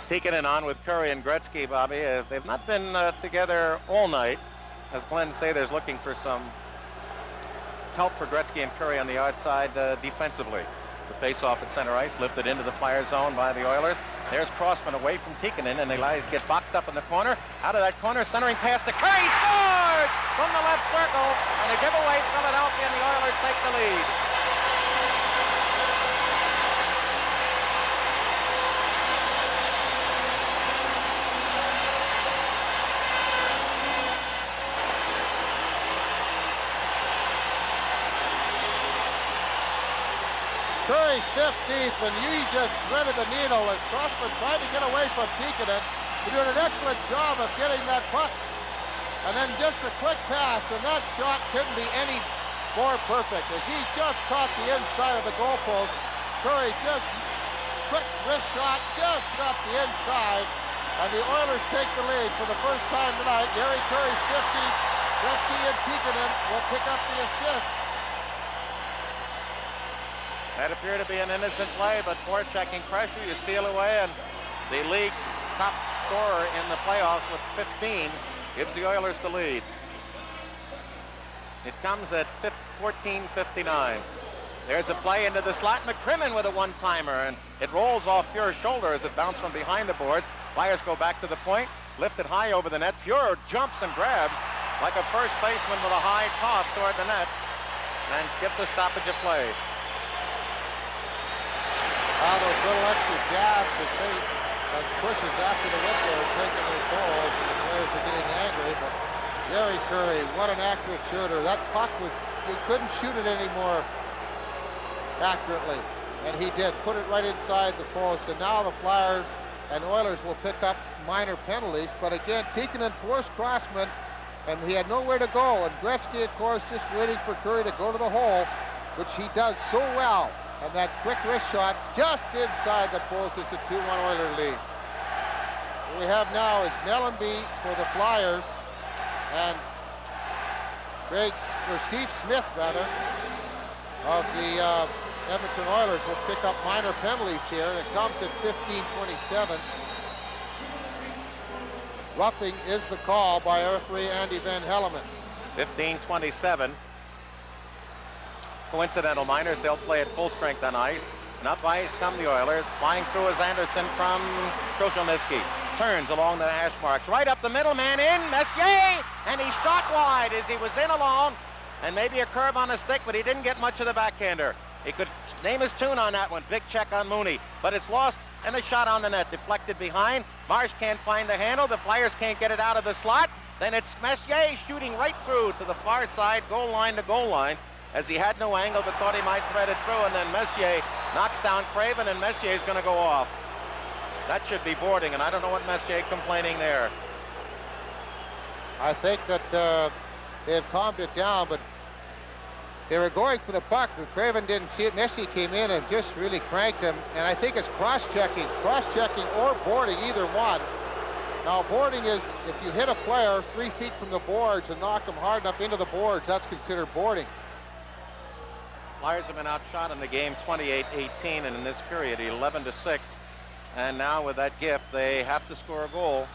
Tikkanen on with Curry and Gretzky, Bobby. They've not been together all night. As Glenn Sather's looking for some help for Gretzky and Curry on the outside defensively. The face-off at center ice, lifted into the Flyer zone by the Oilers. There's Crossman away from Tikkanen, and they get boxed up in the corner. Out of that corner, centering pass to Curry, scores from the left circle, and a giveaway, Philadelphia, and the Oilers take the lead. Curry's 15th, and he just threaded the needle as Crossman tried to get away from Tikkanen. He did an excellent job of getting that puck. And then just a quick pass, and that shot couldn't be any more perfect as he just caught the inside of the goalpost. Curry just, quick wrist shot, just got the inside, and the Oilers take the lead for the first time tonight. Gary Curry's 50th, Gretzky and Tikkanen will pick up the assist. That appeared to be an innocent play, but forechecking pressure, you steal away, and the league's top scorer in the playoffs with 15 gives the Oilers the lead. It comes at 14:59. There's a play into the slot. McCrimmon with a one-timer, and it rolls off Fuhr's shoulder as it bounced from behind the board. Flyers go back to the point, lifted high over the net. Fuhr jumps and grabs like a first baseman with a high toss toward the net and gets a stoppage of play. All those little extra jabs and pushes after the whistle are taking their toll as the players are getting angry. But Gary Curry, what an accurate shooter. That puck he couldn't shoot it any more accurately. And he did, put it right inside the post. And now the Flyers and Oilers will pick up minor penalties. But again, Tikkanen forced Crossman, and he had nowhere to go. And Gretzky, of course, just waiting for Curry to go to the hole, which he does so well. And that quick wrist shot just inside the post is a 2-1 Oiler lead. What we have now is Mellenby for the Flyers, and Steve Smith, rather, of the Edmonton Oilers will pick up minor penalties here, and it comes at 15:27. Roughing is the call by referee Andy Van Helleman. 15:27. Coincidental minors, they'll play at full strength on ice. And up ice come the Oilers. Flying through is Anderson from Kroshelnyski. Turns along the hash marks. Right up the middle, man in, Messier! And he shot wide as he was in alone. And maybe a curve on a stick, but he didn't get much of the backhander. He could name his tune on that one. Big check on Mooney. But it's lost, and a shot on the net. Deflected behind. Marsh can't find the handle. The Flyers can't get it out of the slot. Then it's Messier shooting right through to the far side, goal line to goal line, as he had no angle but thought he might thread it through, and then Messier knocks down Craven, and Messier is going to go off. That should be boarding, and I don't know what Messier complaining there. I think that they have calmed it down, but they were going for the puck. Craven didn't see it. Messier came in and just really cranked him, and I think it's cross-checking or boarding, either one. Now, boarding is if you hit a player 3 feet from the boards and knock them hard enough into the boards, that's considered boarding. Flyers have been outshot in the game 28-18, and in this period 11-6. And now with that gift, they have to score a goal.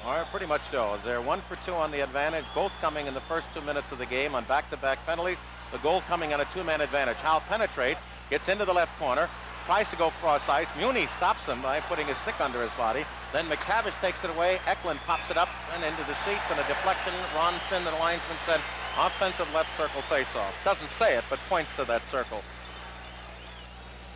Or pretty much so. They're 1 for 2 on the advantage, both coming in the first 2 minutes of the game on back-to-back penalties. The goal coming on a 2-man advantage. Howe penetrates, gets into the left corner, tries to go cross ice. Muni stops him by putting his stick under his body. Then McTavish takes it away. Eklund pops it up and into the seats, and a deflection. Ron Finn, the linesman, said offensive left circle faceoff. Doesn't say it, but points to that circle.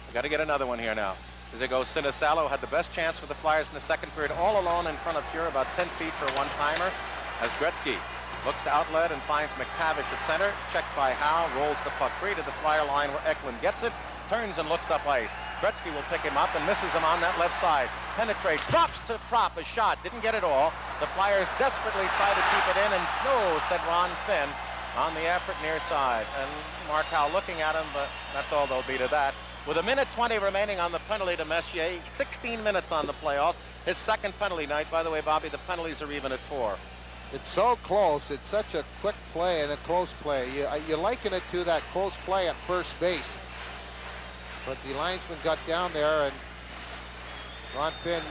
We got to get another one here now. As they go, Sinisalo had the best chance for the Flyers in the second period, all alone in front of Fuhr, about 10 feet for a one-timer, as Gretzky Looks to outlet and finds McTavish at center. Checked by Howe. Rolls the puck free to the Flyer line where Eklund gets it. Turns and looks up ice. Gretzky will pick him up and misses him on that left side. Penetrates. Drops to Prop. A shot. Didn't get it all. The Flyers desperately try to keep it in. And no, said Ron Finn on the effort near side. And Mark Howe looking at him, but that's all there'll be to that. With 1:20 remaining on the penalty to Messier. 16 minutes on the playoffs. His second penalty night. By the way, Bobby, the penalties are even at 4. It's so close. It's such a quick play and a close play. You liken it to that close play at first base. But the linesman got down there, and Ron Finn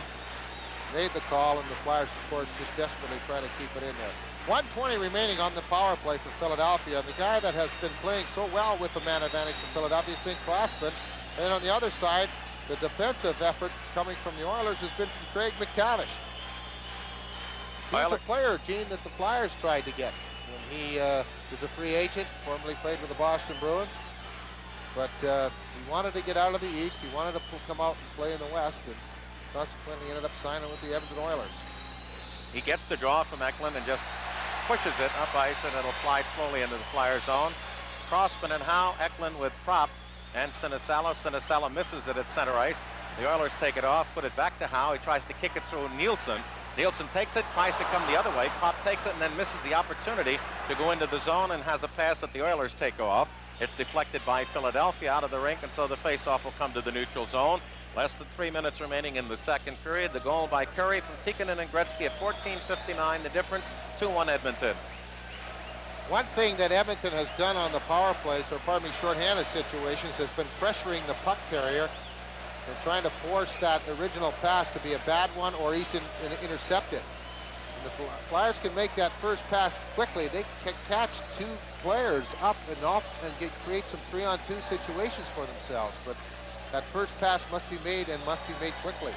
made the call, and the Flyers, of course, just desperately try to keep it in there. 1:20 remaining on the power play for Philadelphia. And the guy that has been playing so well with the man advantage for Philadelphia has been Crossman. And on the other side, the defensive effort coming from the Oilers has been from Craig McTavish. He's a player, Gene, that the Flyers tried to get when he was a free agent, formerly played with the Boston Bruins. But he wanted to get out of the East. He wanted to come out and play in the West, and consequently ended up signing with the Edmonton Oilers. He gets the draw from Eklund and just pushes it up ice, and it'll slide slowly into the Flyer zone. Crossman and Howe, Eklund with Prop, and Sinisalo. Sinisalo misses it at center ice. The Oilers take it off, put it back to Howe. He tries to kick it through Nielsen. Nielsen takes it, tries to come the other way. Prop takes it and then misses the opportunity to go into the zone and has a pass that the Oilers take off. It's deflected by Philadelphia out of the rink, and so the face-off will come to the neutral zone. Less than 3 minutes remaining in the second period. The goal by Curry from Tikkanen and Gretzky at 14:59. The difference, 2-1 Edmonton. One thing that Edmonton has done on the power plays, or pardon me, shorthanded situations, has been pressuring the puck carrier and trying to force that original pass to be a bad one or even intercept it. And the Flyers can make that first pass quickly. They can catch two players up and off and create some 3-on-2 situations for themselves. But that first pass must be made, and must be made quickly.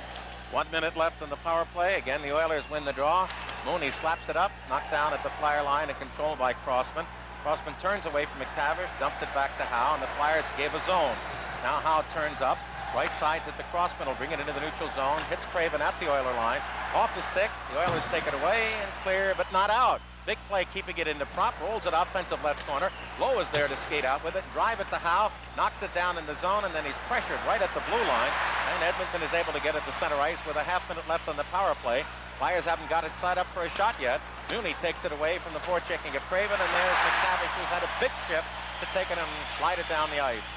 1 minute left in the power play. Again, the Oilers win the draw. Mooney slaps it up, knocked down at the Flyer line and controlled by Crossman. Crossman turns away from McTavish, dumps it back to Howe, and the Flyers gave a zone. Now Howe turns up. Right sides at the Crossman will bring it into the neutral zone. Hits Craven at the Oiler line. Off the stick. The Oilers take it away and clear, but not out. Big play keeping it into Prop. Rolls it offensive left corner. Lowe is there to skate out with it. Drive it to Howe. Knocks it down in the zone, and then he's pressured right at the blue line. And Edmonton is able to get it to center ice with a half-minute left on the power play. Flyers haven't got it side up for a shot yet. Mooney takes it away from the forechecking of Craven, and there's McTavish, who's had a big shift to take it and slide it down the ice.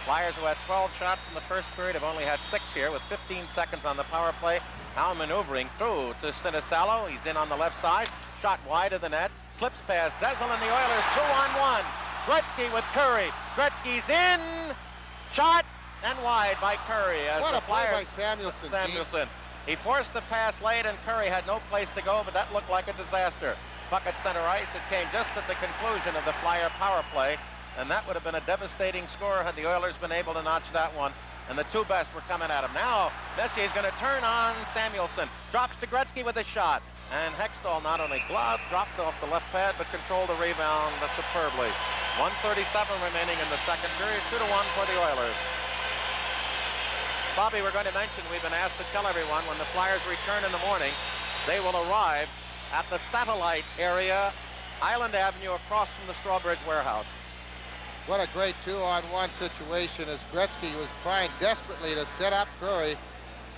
Flyers, who had 12 shots in the first period, have only had 6 here with 15 seconds on the power play. Now maneuvering through to Sinisalo. He's in on the left side. Shot wide of the net. Slips past Zezel and the Oilers 2-on-1. Gretzky with Curry. Gretzky's in. Shot and wide by Curry. As What the a play Flyers, by Samuelson. Samuelson. He forced the pass late, and Curry had no place to go, but that looked like a disaster. Puck at center ice. It came just at the conclusion of the Flyer power play. And that would have been a devastating score had the Oilers been able to notch that one. And the two best were coming at him. Now, Messier's going to turn on Samuelson. Drops to Gretzky with a shot. And Hextall not only gloved, dropped off the left pad, but controlled the rebound superbly. 1:37 remaining in the second period. 2-1 for the Oilers. Bobby, we're going to mention, we've been asked to tell everyone when the Flyers return in the morning, they will arrive at the satellite area, Island Avenue, across from the Strawbridge Warehouse. What a great 2-on-1 situation as Gretzky was trying desperately to set up Curry.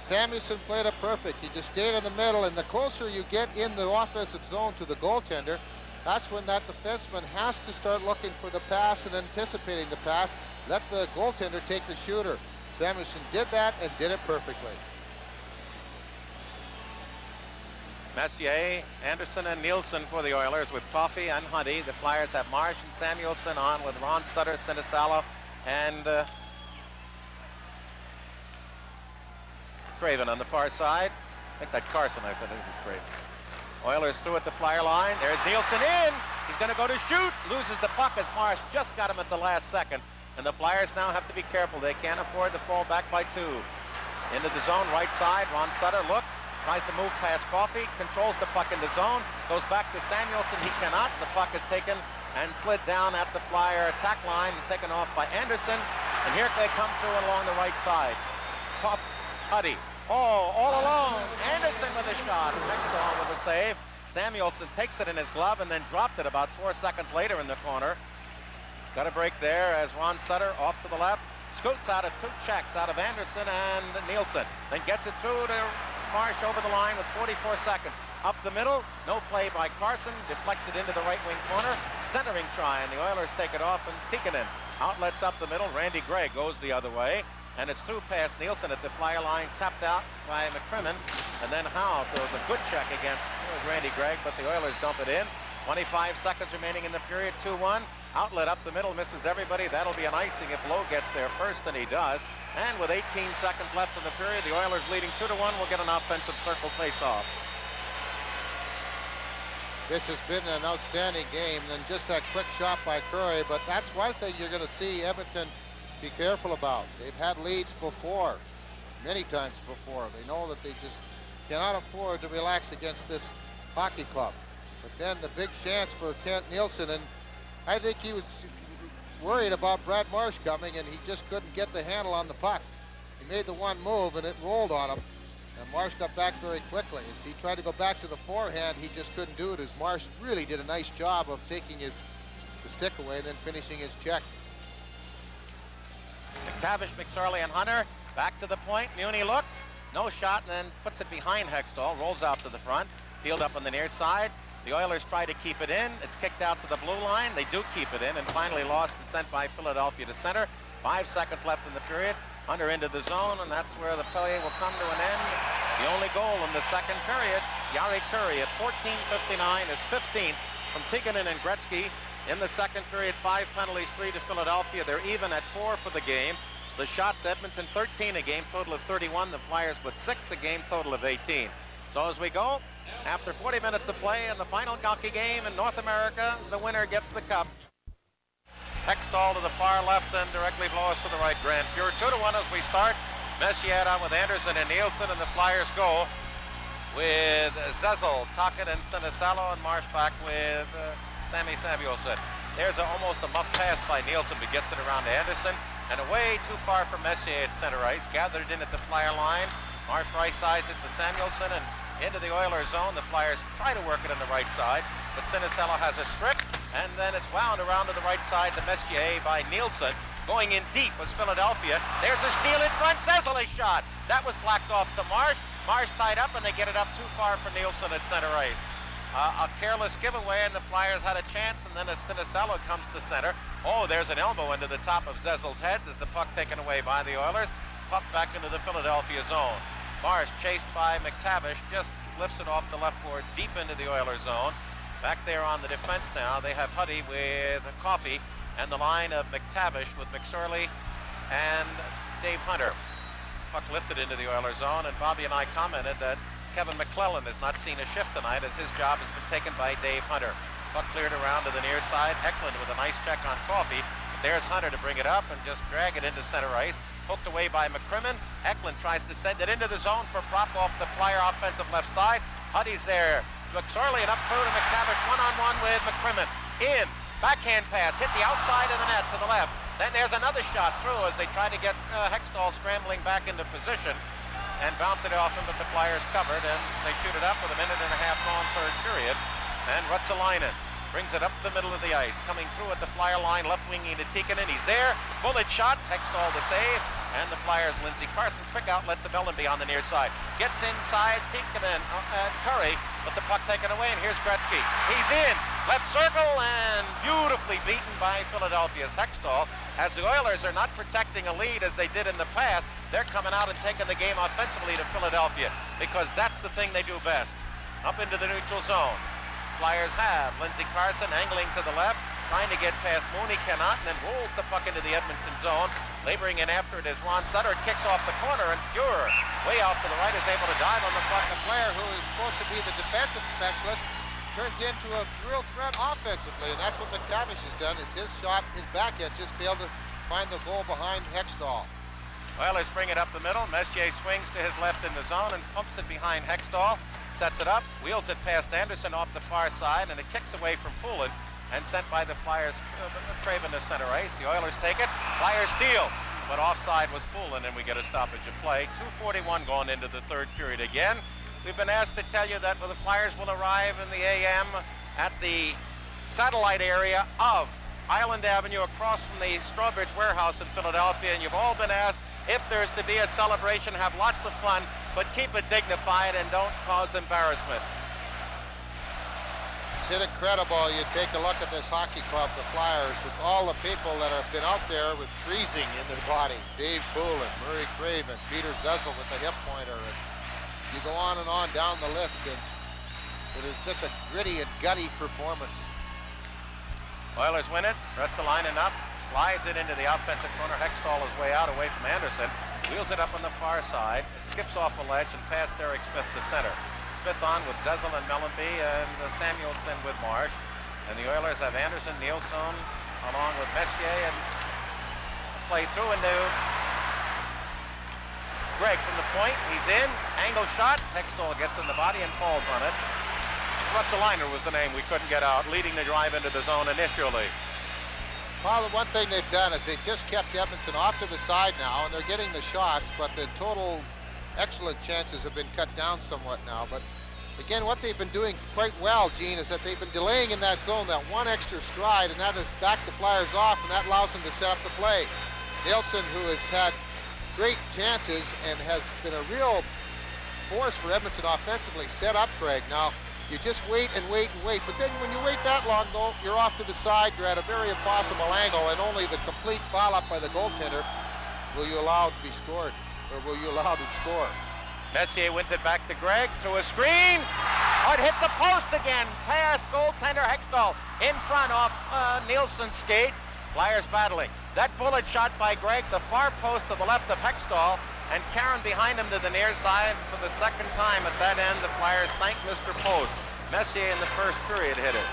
Samuelson played it perfect. He just stayed in the middle, and the closer you get in the offensive zone to the goaltender, that's when that defenseman has to start looking for the pass and anticipating the pass. Let the goaltender take the shooter. Samuelson did that and did it perfectly. Messier, Anderson, and Nielsen for the Oilers with Coffey and Hunty. The Flyers have Marsh and Samuelson on with Ron Sutter, Sinisalo, and Craven on the far side. I think that Carson, I said it was Craven. Oilers through at the Flyer line. There's Nielsen in. He's going to go to shoot. Loses the puck as Marsh just got him at the last second. And the Flyers now have to be careful. They can't afford to fall back by 2. Into the zone, right side. Ron Sutter looks. Tries to move past Coffey, controls the puck in the zone, goes back to Samuelson. He cannot. The puck is taken and slid down at the Flyer attack line and taken off by Anderson. And here they come through along the right side. Huddy. Oh, all alone. Anderson with a shot. Next on with a save. Samuelson takes it in his glove and then dropped it about 4 seconds later in the corner. Got a break there as Ron Sutter off to the left. Scoots out of 2 checks out of Anderson and Nielsen. Then gets it through to Marsh over the line with 44 seconds. Up the middle, no play by Carson. Deflects it into the right wing corner. Centering try, and the Oilers take it off, and Tikkanen outlets up the middle. Randy Gregg goes the other way, and it's through past Nielsen at the Flyer line, tapped out by McCrimmon. And then Howe throws a good check against Randy Gregg, but the Oilers dump it in. 25 seconds remaining in the period, 2-1. Outlet up the middle, misses everybody. That'll be an icing if Lowe gets there first, and he does. And with 18 seconds left in the period, the Oilers leading 2-1 will get an offensive circle face-off. This has been an outstanding game, and just that quick shot by Curry, but that's one thing you're going to see Edmonton be careful about. They've had leads before, many times before. They know that they just cannot afford to relax against this hockey club. But then the big chance for Kent Nielsen, and I think he was worried about Brad Marsh coming, and he just couldn't get the handle on the puck. He made the one move, and it rolled on him. And Marsh got back very quickly. As he tried to go back to the forehand, he just couldn't do it, as Marsh really did a nice job of taking the stick away and then finishing his check. McTavish, McSorley, and Hunter back to the point. Muni looks, no shot, and then puts it behind Hextall, rolls out to the front, field up on the near side. The Oilers try to keep it in. It's kicked out to the blue line. They do keep it in, and finally lost and sent by Philadelphia to center. 5 seconds left in the period. Hunter into the zone, and that's where the play will come to an end. The only goal in the second period, Jari Kurri at 14:59 is 15th from Tikkanen and Gretzky. In the second period, 5 penalties, 3 to Philadelphia. They're even at 4 for the game. The shots, Edmonton 13 a game, total of 31. The Flyers with 6 a game, total of 18. So as we go, after 40 minutes of play in the final hockey game in North America, the winner gets the cup. Hextall to the far left and directly blows to the right. Grand Fuhrer 2-1 as we start. Messier out with Anderson and Nielsen, and the Flyers go with Zezel, Tocchet, and Sinisalo, and Marsh back with Sammy Samuelson. There's almost a muff pass by Nielsen, but gets it around to Anderson, and away too far from Messier at center ice. Gathered in at the Flyer line. Marsh right sides it to Samuelson and into the Oilers zone. The Flyers try to work it on the right side, but Sinisalo has it stripped, and then it's wound around to the right side to Messier by Nielsen. Going in deep was Philadelphia. There's a steal in front. Zezel shot. That was blacked off to Marsh. Marsh tied up, and they get it up too far for Nielsen at center ice. A careless giveaway, and the Flyers had a chance, and then as Sinisalo comes to center. Oh, there's an elbow into the top of Zezel's head. There's the puck taken away by the Oilers. Puck back into the Philadelphia zone. Marsh, chased by McTavish, just lifts it off the left boards deep into the Oilers zone. Back there on the defense now, they have Huddy with Coffey and the line of McTavish with McSorley and Dave Hunter. Puck lifted into the Oilers zone, and Bobby and I commented that Kevin McClellan has not seen a shift tonight as his job has been taken by Dave Hunter. Puck cleared around to the near side. Eklund with a nice check on Coffey. There's Hunter to bring it up and just drag it into center ice. Hooked away by McCrimmon. Eklund tries to send it into the zone for prop off the Flyer offensive left side. Huddy's there. McSorley and up through to McTavish, one-on-one with McCrimmon. In, backhand pass, hit the outside of the net to the left. Then there's another shot through as they try to get Hextall scrambling back into position and bounce it off him, but the Flyers covered, and they shoot it up with a minute and a half gone third period. And Ruotsalainen brings it up the middle of the ice, coming through at the Flyer line, left winging to Tikkanen. He's there, bullet shot, Hextall to save, and the Flyers, Lindsey Carson, quick outlet to Bellenby on the near side. Gets inside, Tikkanen and Curry, but the puck taken away, and here's Gretzky. He's in, left circle, and beautifully beaten by Philadelphia's Hextall. As the Oilers are not protecting a lead as they did in the past, they're coming out and taking the game offensively to Philadelphia, because that's the thing they do best. Up into the neutral zone. Flyers have Lindsey Carson angling to the left, trying to get past Mooney, cannot, and then rolls the puck into the Edmonton zone. Laboring in after it is Ron Sutter. It kicks off the corner, and Fuhrer, way out to the right, is able to dive on the puck. The player who is supposed to be the defensive specialist turns into a real threat offensively, and that's what McTavish has done. Is his shot, his backhand just failed to find the goal behind Hextall. Oilers bring it up the middle. Messier swings to his left in the zone and pumps it behind Hextall. Sets it up, wheels it past Anderson off the far side, and it kicks away from Poulin and sent by the Flyers, Craven to center ice. The Oilers take it, Flyers steal, but offside was Poulin, and we get a stoppage of play. 2:41 going into the third period again. We've been asked to tell you that the Flyers will arrive in the AM at the satellite area of Island Avenue across from the Strawbridge Warehouse in Philadelphia, and you've all been asked if there's to be a celebration, have lots of fun, but keep it dignified and don't cause embarrassment. It's incredible. You take a look at this hockey club, the Flyers, with all the people that have been out there with freezing in their body. Dave Poulin, Murray Craven, Peter Zezel with the hip pointer, and you go on and on down the list, and it is such a gritty and gutty performance. Oilers win it. Ruotsalainen up, slides it into the offensive corner. Hextall is way out, away from Anderson. Wheels it up on the far side. It skips off a ledge and past Derek Smith to center. Smith on with Zezel and Mellanby and Samuelson with Marsh. And the Oilers have Anderson, Nielsen, along with Messier, and play through into Gregg from the point. He's in. Angle shot. Hextall gets in the body and falls on it. Ruotsalainen was the name we couldn't get out, leading the drive into the zone initially. Well, the one thing they've done is they've just kept Edmonton off to the side now, and they're getting the shots, but the total excellent chances have been cut down somewhat now. But again, what they've been doing quite well, Gene, is that they've been delaying in that zone that one extra stride, and that has backed the Flyers off, and that allows them to set up the play. Nielsen, who has had great chances and has been a real force for Edmonton offensively, set up Craig. Now, you just wait and wait and wait, but then when you wait that long, though, you're off to the side, you're at a very impossible angle, and only the complete foul-up by the goaltender will you allow to be scored, or will you allow to score. Messier wins it back to Gregg through a screen. Oh, it hit the post again. Pass goaltender Hextall in front of Nielsen's skate. Flyers battling. That bullet shot by Gregg, the far post to the left of Hextall, and Karen behind him to the near side. For the second time at that end, the Flyers thank Mr. Post. Messier in the first period hit it.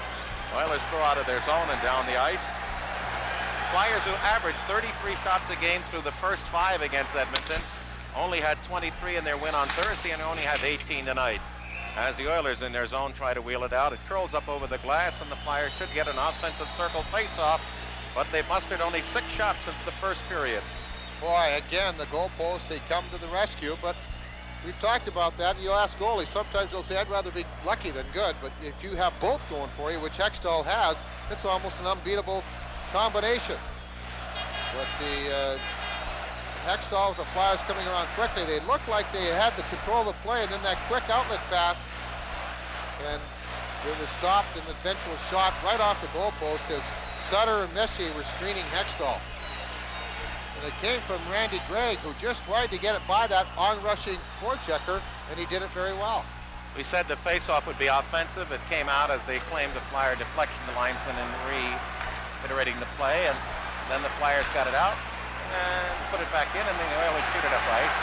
Oilers throw out of their zone and down the ice. Flyers, who averaged 33 shots a game through the first 5 against Edmonton, only had 23 in their win on Thursday and only have 18 tonight. As the Oilers in their zone try to wheel it out, it curls up over the glass, and the Flyers should get an offensive circle face-off, but they've mustered only 6 shots since the first period. Boy, again, the goalposts, they come to the rescue, but we've talked about that, and you'll ask goalies. Sometimes they'll say, I'd rather be lucky than good, but if you have both going for you, which Hextall has, it's almost an unbeatable combination. But the Hextall with the Flyers coming around quickly, they looked like they had the control of the play, and then that quick outlet pass, and it was stopped, and the eventual shot right off the goalpost as Sutter and Messier were screening Hextall. And it came from Randy Gregg, who just tried to get it by that on-rushing forechecker, and he did it very well. We said the face-off would be offensive. It came out as they claimed a Flyer deflection, the linesman, and reiterating the play, and then the Flyers got it out and put it back in, and the Oilers shoot it up ice.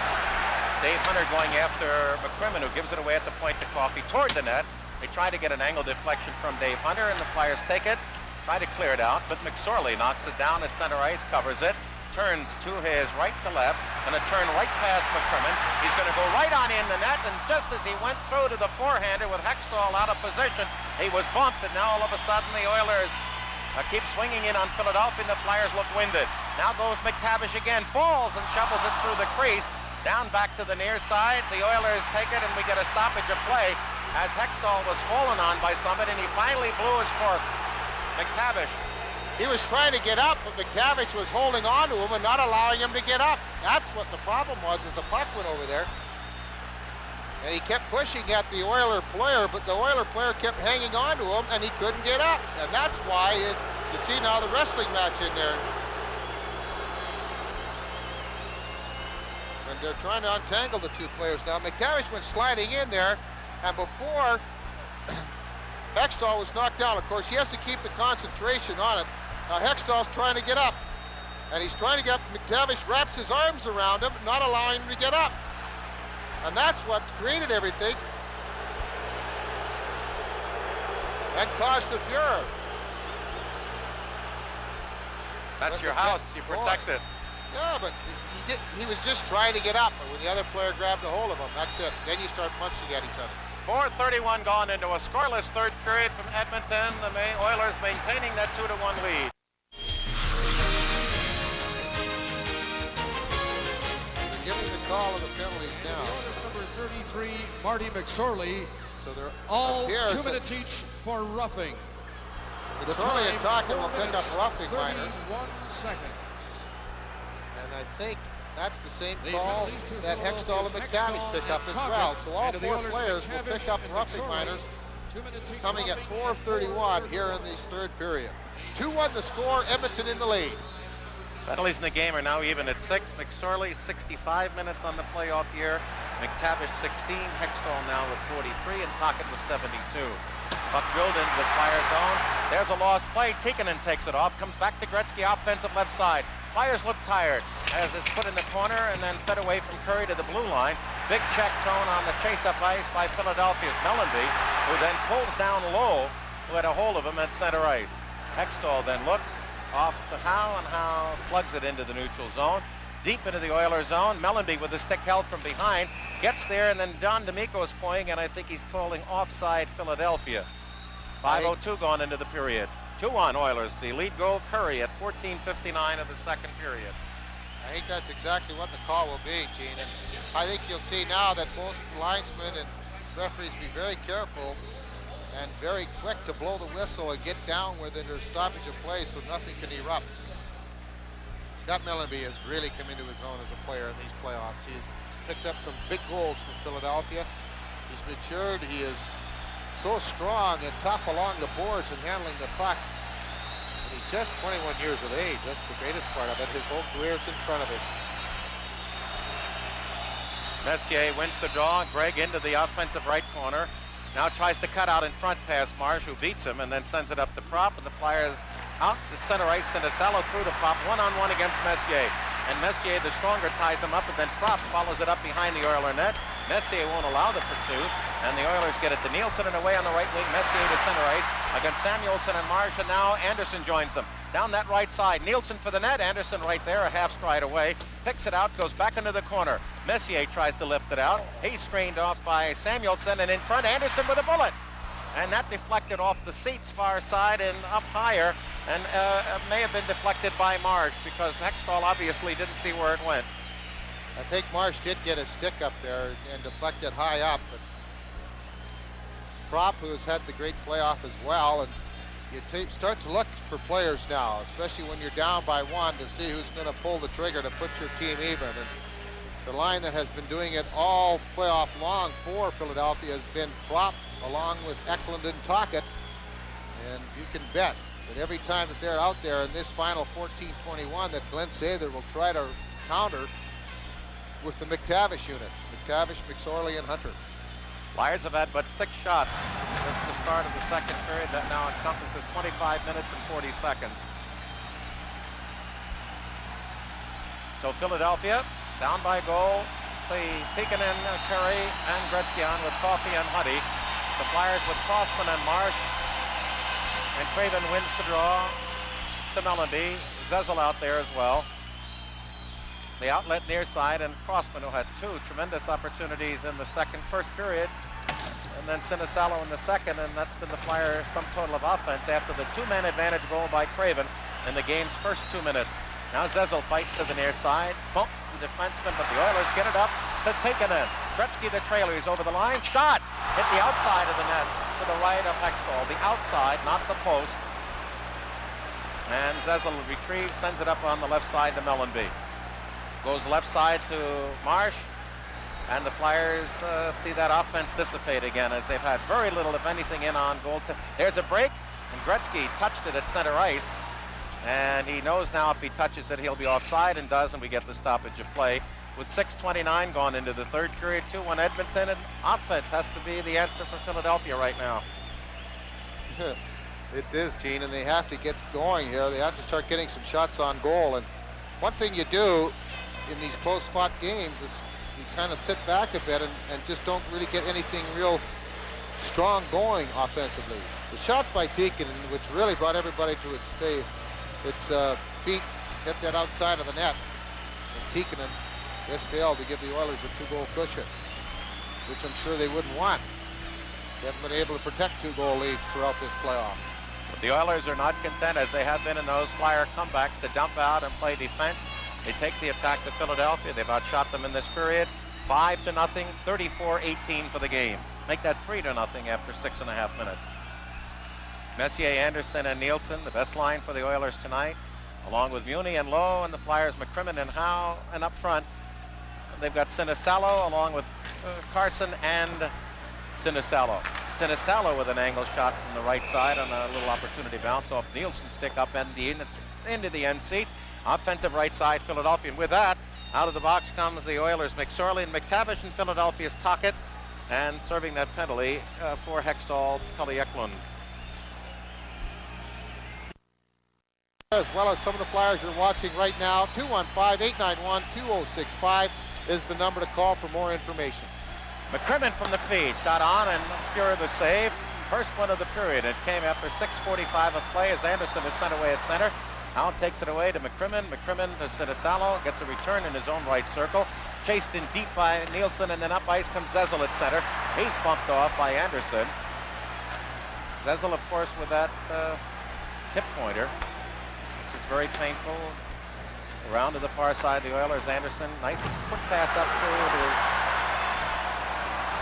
Dave Hunter going after McCrimmon, who gives it away at the point to Coffey toward the net. They try to get an angle deflection from Dave Hunter, and the Flyers take it, try to clear it out, but McSorley knocks it down at center ice, covers it, turns to his right to left, and a turn right past McCrimmon. He's going to go right on in the net, and just as he went through to the forehander with Hextall out of position, he was bumped, and now all of a sudden the Oilers keep swinging in on Philadelphia, and the Flyers look winded. Now goes McTavish again, falls and shovels it through the crease, down back to the near side. The Oilers take it, and we get a stoppage of play as Hextall was fallen on by somebody, and he finally blew his cork. McTavish. He was trying to get up, but McTavish was holding on to him and not allowing him to get up. That's what the problem was, as the puck went over there. And he kept pushing at the Oiler player, but the Oiler player kept hanging on to him, and he couldn't get up. And that's why you see now the wrestling match in there. And they're trying to untangle the two players now. McTavish went sliding in there, and before Hextall was knocked down, of course, he has to keep the concentration on it. Now Hextall's trying to get up, and he's trying to get up. McTavish wraps his arms around him, not allowing him to get up. And that's what created everything and caused the furor. That's your house, you protect it. Yeah, but he was just trying to get up, but when the other player grabbed a hold of him, that's it. Then you start punching at each other. 4:31 gone into a scoreless third period from Edmonton. The Oilers maintaining that 2-1 lead. Giving the all of the penalties now. Oilers number 33, Marty McSorley. So they're all 2 minutes each for roughing. McSorley and Tocchet will pick up roughing 31 minors. seconds. And I think that's the same call that Hextall and McTavish pick up as well. So all four players will pick up roughing minors coming at 4:31 here in this third period. 2-1 the score, Edmonton in the lead. Penalties in the game are now even at 6. McSorley 65 minutes on the playoff year. McTavish 16. Hextall now with 43 and Tocchet with 72. Puck drilled into the Flyers zone. There's a lost play. Tikkanen takes it off. Comes back to Gretzky, offensive left side. Flyers look tired as it's put in the corner and then fed away from Curry to the blue line. Big check thrown on the chase-up ice by Philadelphia's Mellanby, who then pulls down low, who had a hold of him at center ice. Hextall then looks off to Howe, and Howe slugs it into the neutral zone. Deep into the Oilers zone. Mellanby with the stick held from behind. Gets there, and then Don D'Amico is pointing, and I think he's tolling offside Philadelphia. 5:02 gone into the period. 2-1 Oilers. The lead goal, Curry, at 14:59 of the second period. I think that's exactly what the call will be, Gene. And I think you'll see now that both linesmen and referees be very careful and very quick to blow the whistle and get down within their stoppage of play so nothing can erupt. Scott Mellanby has really come into his own as a player in these playoffs. He's picked up some big goals for Philadelphia. He's matured. He is so strong and tough along the boards and handling the puck. And he's just 21 years of age. That's the greatest part of it. His whole career is in front of him. Messier wins the draw. Gregg into the offensive right corner. Now tries to cut out in front past Marsh, who beats him and then sends it up to Prop, and the Flyers out to center ice. Sinasalo through to Prop, one-on-one against Messier. And Messier, the stronger, ties him up, and then Prop follows it up behind the Oiler net. Messier won't allow the pursuit, and the Oilers get it to Nielsen and away on the right wing. Messier to center ice against Samuelson and Marsh, and now Anderson joins them. Down that right side, Nielsen for the net. Anderson right there, a half stride away. Picks it out, goes back into the corner. Messier tries to lift it out. He's screened off by Samuelson, and in front, Anderson with a bullet. And that deflected off the seats far side and up higher, and may have been deflected by Marsh because Hextall obviously didn't see where it went. I think Marsh did get his stick up there and deflected high up, but Prop, who has had the great playoff as well, and you start to look for players now, especially when you're down by one, to see who's going to pull the trigger to put your team even. And the line that has been doing it all playoff long for Philadelphia has been Prop along with Eklund and Tocchet. And you can bet that every time that they're out there in this final 14-21 that Glenn Sather will try to counter with the McTavish unit. McTavish, McSorley, and Hunter. Flyers have had but 6 shots since the start of the second period. That now encompasses 25 minutes and 40 seconds. So Philadelphia down by goal. See Tikkanen, Curry, and Gretzky on with Coffey and Huddy. The Flyers with Crossman and Marsh. And Craven wins the draw to Mellanby. Zezel out there as well. The outlet near side, and Crossman, who had 2 tremendous opportunities in the first period, and then Sinasalo in the second, and that's been the Flyers' sum total of offense after the 2-man advantage goal by Craven in the game's first 2 minutes. Now Zezel fights to the near side, bumps the defenseman, but the Oilers get it up to Tikkanen. Gretzky, the trailer, he's over the line, shot! Hit the outside of the net to the right of Hextall. The outside, not the post. And Zezel retrieves, sends it up on the left side to Mellanby. Goes left side to Marsh, and the Flyers see that offense dissipate again as they've had very little, if anything, in on goal. There's a break, and Gretzky touched it at center ice, and he knows now if he touches it, he'll be offside, and does, and we get the stoppage of play. With 6:29 gone into the third period, 2-1 Edmonton, and offense has to be the answer for Philadelphia right now. It is, Gene, and they have to get going here. They have to start getting some shots on goal, and one thing you do in these close fought games is you kind of sit back a bit and just don't really get anything real strong going offensively. The shot by Tikkanen, which really brought everybody to its feet, hit that outside of the net. And Tikkanen just failed to give the Oilers a 2-goal cushion, which I'm sure they wouldn't want. They haven't been able to protect 2-goal leads throughout this playoff. But the Oilers are not content, as they have been in those Flyer comebacks, to dump out and play defense. They take the attack to Philadelphia. They've outshot them in this period. 5-0, 34-18 for the game. Make that 3-0 after 6.5 minutes. Messier, Anderson, and Nielsen, the best line for the Oilers tonight, along with Muni and Lowe, and the Flyers, McCrimmon and Howe, and up front, they've got Sinisalo along with Carson and Sinisalo. Sinisalo with an angle shot from the right side on a little opportunity bounce off Nielsen's stick up into the end seats. Offensive right side, Philadelphia. And with that, out of the box comes the Oilers' McSorley and McTavish, and Philadelphia's Tocchet, and serving that penalty for Hextall, Pelle Eklund. As well as some of the Flyers you're watching right now, 215-891-2065 is the number to call for more information. McCrimmon from the feed, shot on, and Fuhrer the save. First one of the period. It came after 6:45 of play as Anderson is sent away at center. Howe takes it away to McCrimmon. McCrimmon to Sinisalo, gets a return in his own right circle. Chased in deep by Nielsen, and then up ice comes Zezel at center. He's bumped off by Anderson. Zezel, of course, with that hip pointer, which is very painful. Around to the far side, the Oilers, Anderson. Nice quick pass up through to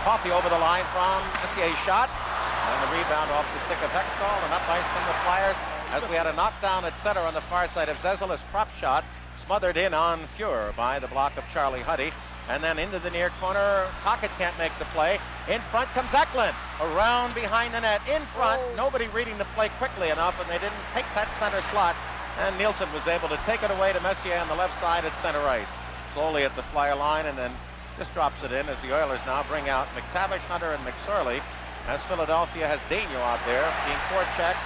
Coffey over the line from Messier's shot. And the rebound off the stick of Hextall, and up ice from the Flyers as we had a knockdown at center on the far side of Zezel's prop shot, smothered in on Fuhrer by the block of Charlie Huddy. And then into the near corner, Tocchet can't make the play. In front comes Eklund, around behind the net. In front, nobody reading the play quickly enough, and they didn't take that center slot. And Nielsen was able to take it away to Messier on the left side at center ice. Slowly at the Flyer line, and then just drops it in as the Oilers now bring out McTavish, Hunter, and McSorley, as Philadelphia has Daigneault out there being forechecked.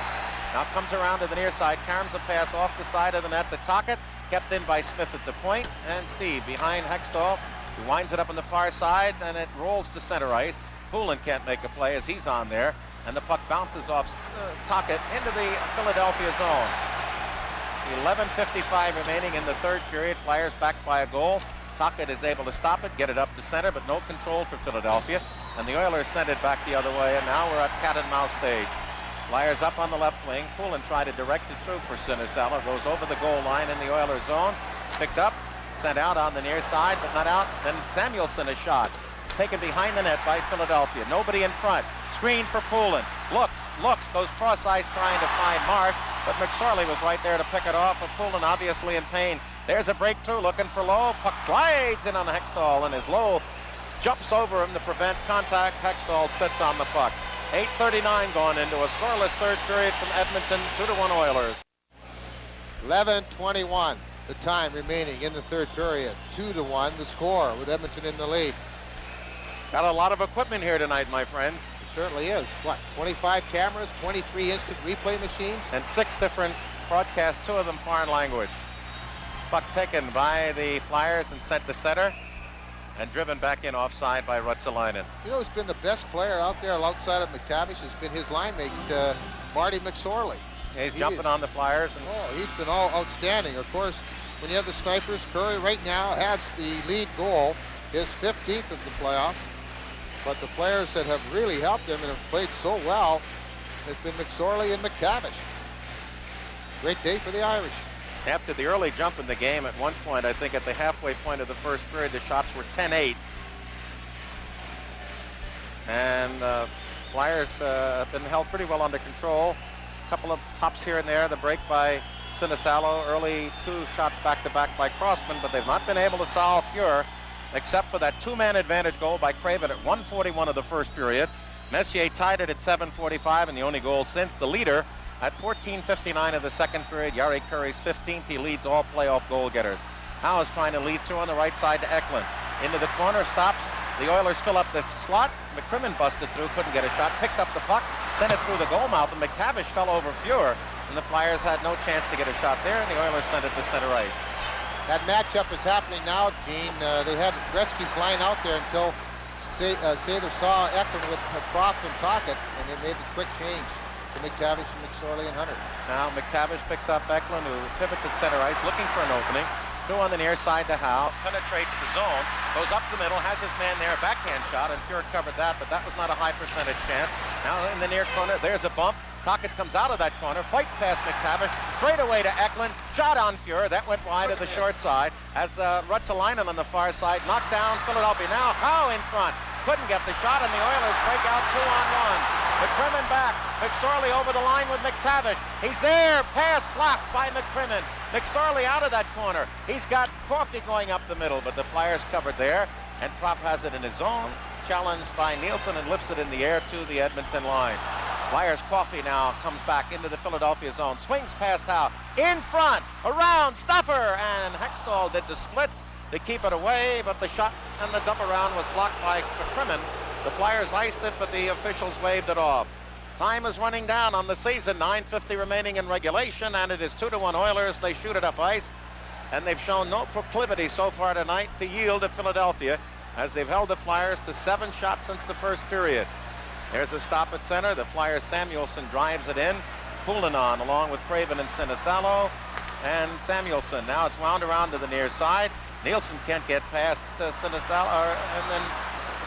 Now comes around to the near side, carries a pass off the side of the net to Tocchet, kept in by Smith at the point, and Steve behind Hextall, who winds it up on the far side, and it rolls to center ice. Poulin can't make a play as he's on there, and the puck bounces off Tocchet into the Philadelphia zone. 11:55 remaining in the third period. Flyers backed by a goal. Tocchet is able to stop it, get it up to center, but no control for Philadelphia. And the Oilers send it back the other way, and now we're at cat and mouse stage. Flyers up on the left wing. Poulin tried to direct it through for Sinisalo. Goes over the goal line in the Oilers zone. Picked up, sent out on the near side, but not out. Then Samuelson a shot. Taken behind the net by Philadelphia. Nobody in front. Screen for Poulin. Looks, goes cross ice trying to find Mark, but McSorley was right there to pick it off, but Poulin obviously in pain. There's a breakthrough, looking for Lowe. Puck slides in on Hextall, and as Lowe jumps over him to prevent contact, Hextall sits on the puck. 8:39 going into a scoreless third period from Edmonton, 2-1 Oilers. 11:21, the time remaining in the third period. 2-1, the score with Edmonton in the lead. Got a lot of equipment here tonight, my friend. It certainly is. What, 25 cameras, 23 instant replay machines? And 6 different broadcasts, 2 of them foreign language. Puck taken by the Flyers and sent to center, and driven back in offside by Ruotsalainen. You know who's been the best player out there outside of McTavish has been his line mate, Marty McSorley. He's jumping on the Flyers. And he's been all outstanding. Of course, when you have the snipers, Curry right now has the lead goal, his 15th of the playoffs. But the players that have really helped him and have played so well has been McSorley and McTavish. Great day for the Irish. After the early jump in the game, at one point, I think at the halfway point of the first period, the shots were 10-8. And Flyers have been held pretty well under control. A couple of pops here and there. The break by Sinisalo. Early 2 shots back-to-back by Crossman, but they've not been able to solve Fuhrer, except for that 2-man advantage goal by Craven at 1:41 of the first period. Messier tied it at 7:45, and the only goal since. The leader at 14:59 of the second period, Jari Kurri's 15th. He leads all playoff goal getters. Howe is trying to lead through on the right side to Eklund. Into the corner, stops. The Oilers fill up the slot. McCrimmon busted through, couldn't get a shot. Picked up the puck, sent it through the goal mouth, and McTavish fell over Fuhrer. And the Flyers had no chance to get a shot there, and the Oilers sent it to center ice. That matchup is happening now, Gene. They had Gretzky's line out there until Sather saw Eklund with Croft and Tocchet, and they made the quick change to McTavish and McSorley and Hunter. Now McTavish picks up Eklund, who pivots at center ice, looking for an opening. Through on the near side to Howe, penetrates the zone, goes up the middle, has his man there, backhand shot, and Fuhrer covered that, but that was not a high percentage chance. Now in the near corner, there's a bump. Tocchet comes out of that corner, fights past McTavish, straight away to Eklund, shot on Fuhr. That went wide of the short side as Ruotsalainen on the far side knocked down Philadelphia. Now Howe in front. Couldn't get the shot, and the Oilers break out 2-on-1. McCrimmon back. McSorley over the line with McTavish. He's there. Pass blocked by McCrimmon. McSorley out of that corner. He's got Coffey going up the middle, but the Flyers covered there, and Propp has it in his zone. Challenged by Nielsen and lifts it in the air to the Edmonton line. Flyers Coffey now comes back into the Philadelphia zone. Swings past Howe. In front. Around. Stuffer. And Hextall did the splits. They keep it away, but the shot and the dump around was blocked by McCrimmon. The Flyers iced it, but the officials waved it off. Time is running down on the season. 9:50 remaining in regulation, and it is 2-1 Oilers. They shoot it up ice, and they've shown no proclivity so far tonight to yield at Philadelphia, as they've held the Flyers to 7 shots since the first period. There's a stop at center. The Flyers' Samuelsson drives it in. Poulanon along with Craven and Sinisalo, and Samuelsson. Now it's wound around to the near side. Nielsen can't get past Sinisalo, and then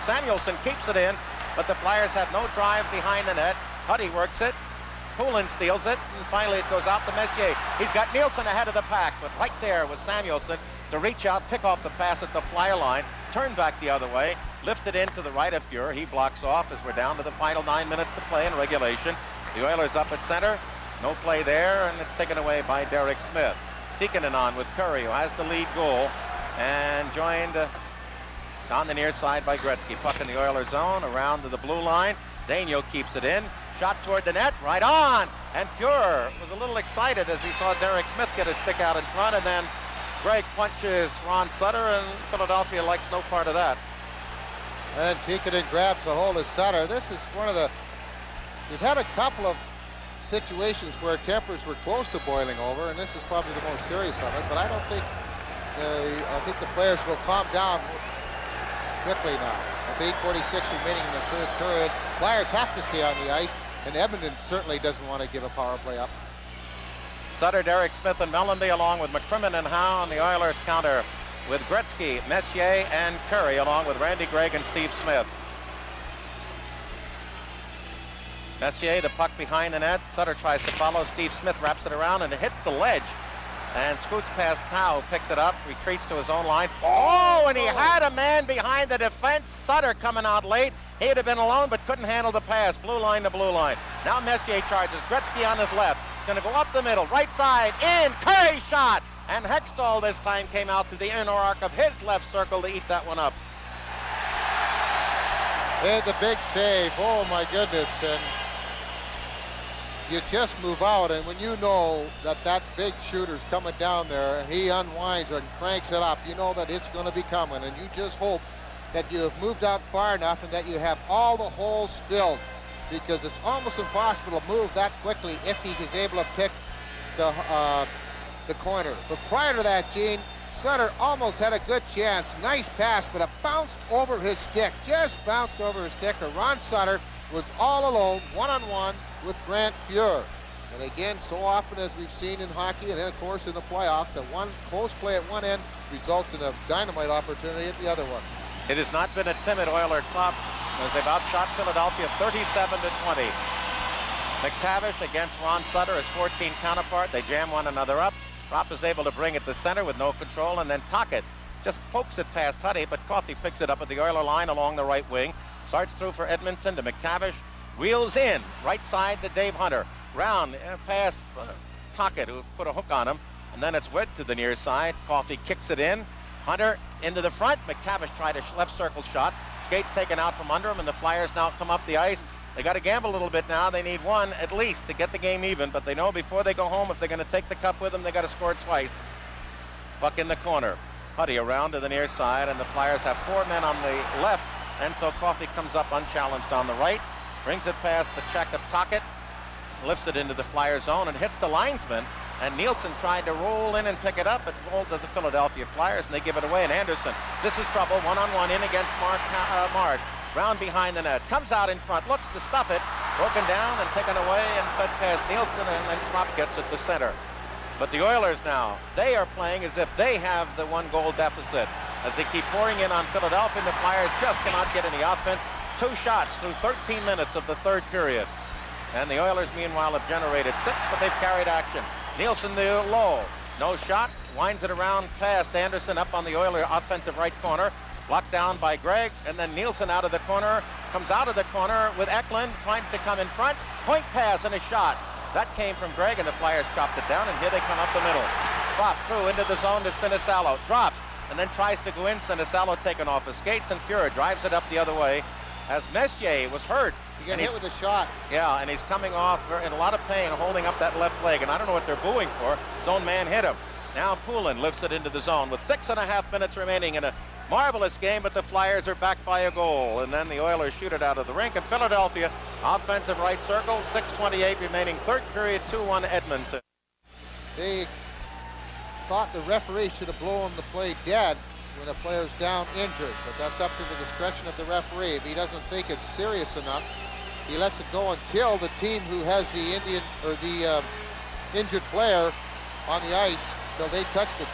Samuelsson keeps it in, but the Flyers have no drive behind the net. Huddy works it. Poulin steals it, and finally it goes out to Messier. He's got Nielsen ahead of the pack, but right there was Samuelsson to reach out, pick off the pass at the Flyer line, turn back the other way, lift it in to the right of Fuhr. He blocks off as we're down to the final 9 minutes to play in regulation. The Oilers up at center. No play there, and it's taken away by Derek Smith. Tikkanen on with Curry, who has the lead goal, and joined on the near side by Gretzky. Puck in the Oilers zone, around to the blue line. Daigneault keeps it in. Shot toward the net, right on. And Fuhr was a little excited as he saw Derek Smith get a stick out in front, and then Greg punches Ron Sutter, and Philadelphia likes no part of that. And Tikkanen grabs a hold of Sutter. This is one of the... We've had a couple of situations where tempers were close to boiling over, and this is probably the most serious of it, but I don't think... I think the players will calm down quickly now. With 8:46 remaining in the third period, Flyers have to stay on the ice, and Edmonton certainly doesn't want to give a power play up. Sutter, Derek Smith, and Mellanby along with McCrimmon and Howe, and the Oilers counter with Gretzky, Messier, and Curry along with Randy Gregg and Steve Smith. Messier, the puck behind the net. Sutter tries to follow. Steve Smith wraps it around, and it hits the ledge. And scoots past Howe, picks it up, retreats to his own line. Oh, and he had a man behind the defense. Sutter coming out late. He'd have been alone, but couldn't handle the pass. Blue line to blue line. Now Messier charges. Gretzky on his left. Going to go up the middle. Right side. In. Curry shot. And Hextall this time came out to the inner arc of his left circle to eat that one up. They had the big save. Oh, my goodness. And you just move out, and when you know that that big shooter's coming down there and he unwinds and cranks it up, you know that it's going to be coming, and you just hope that you have moved out far enough and that you have all the holes filled, because it's almost impossible to move that quickly if he is able to pick the corner. But prior to that, Gene, Sutter almost had a good chance. Nice pass, but it bounced over his stick. Just bounced over his stick. Ron Sutter was all alone, one-on-one with Grant Fuhr. And again, so often as we've seen in hockey, and then of course in the playoffs, that one close play at one end results in a dynamite opportunity at the other one. It has not been a timid Oiler club as they've outshot Philadelphia 37-20. McTavish against Ron Sutter, his 14 counterpart. They jam one another up. Propp is able to bring it to center with no control, and then Tocchet just pokes it past Huddy, but Coffey picks it up at the Oiler line along the right wing. Starts through for Edmonton to McTavish. Wheels in, right side to Dave Hunter. Round, past Tocchet, who put a hook on him. And then it's wet to the near side. Coffey kicks it in. Hunter into the front. McTavish tried a left circle shot. Skates taken out from under him, and the Flyers now come up the ice. They got to gamble a little bit now. They need one at least to get the game even, but they know before they go home, if they're going to take the cup with them, they got to score twice. Puck in the corner. Huddy around to the near side, and the Flyers have 4 men on the left, and so Coffey comes up unchallenged on the right. Brings it past the check of Tocchet, lifts it into the Flyer zone and hits the linesman. And Nielsen tried to roll in and pick it up, but rolled to the Philadelphia Flyers, and they give it away. And Anderson, this is trouble, one-on-one in against Marsh. Round behind the net, comes out in front, looks to stuff it, broken down and taken away and fed past Nielsen, and then Propp gets it to center. But the Oilers now, they are playing as if they have the 1-goal deficit. As they keep pouring in on Philadelphia, the Flyers just cannot get any offense. 2 shots through 13 minutes of the third period. And the Oilers, meanwhile, have generated 6, but they've carried action. Nielsen to Lowe. No shot. Winds it around past Anderson up on the Oiler offensive right corner. Blocked down by Gregg. And then Nielsen out of the corner. Comes out of the corner with Eklund trying to come in front. Point pass and a shot. That came from Gregg, and the Flyers chopped it down, and here they come up the middle. Drop through into the zone to Sinisalo. Drops and then tries to go in. Sinisalo taken off his skates, and Fuhrer drives it up the other way as Messier was hurt. He got hit with a shot. Yeah, and he's coming off in a lot of pain, holding up that left leg, and I don't know what they're booing for. His own man hit him. Now Poulin lifts it into the zone with 6.5 minutes remaining in a marvelous game, but the Flyers are back by a goal, and then the Oilers shoot it out of the rink. And Philadelphia, offensive right circle, 6:28 remaining, third period, 2-1 Edmonton. They thought the referee should have blown the play dead when the player's down injured, but that's up to the discretion of the referee. If he doesn't think it's serious enough, he lets it go until the team who has the injured player on the ice, till they touch the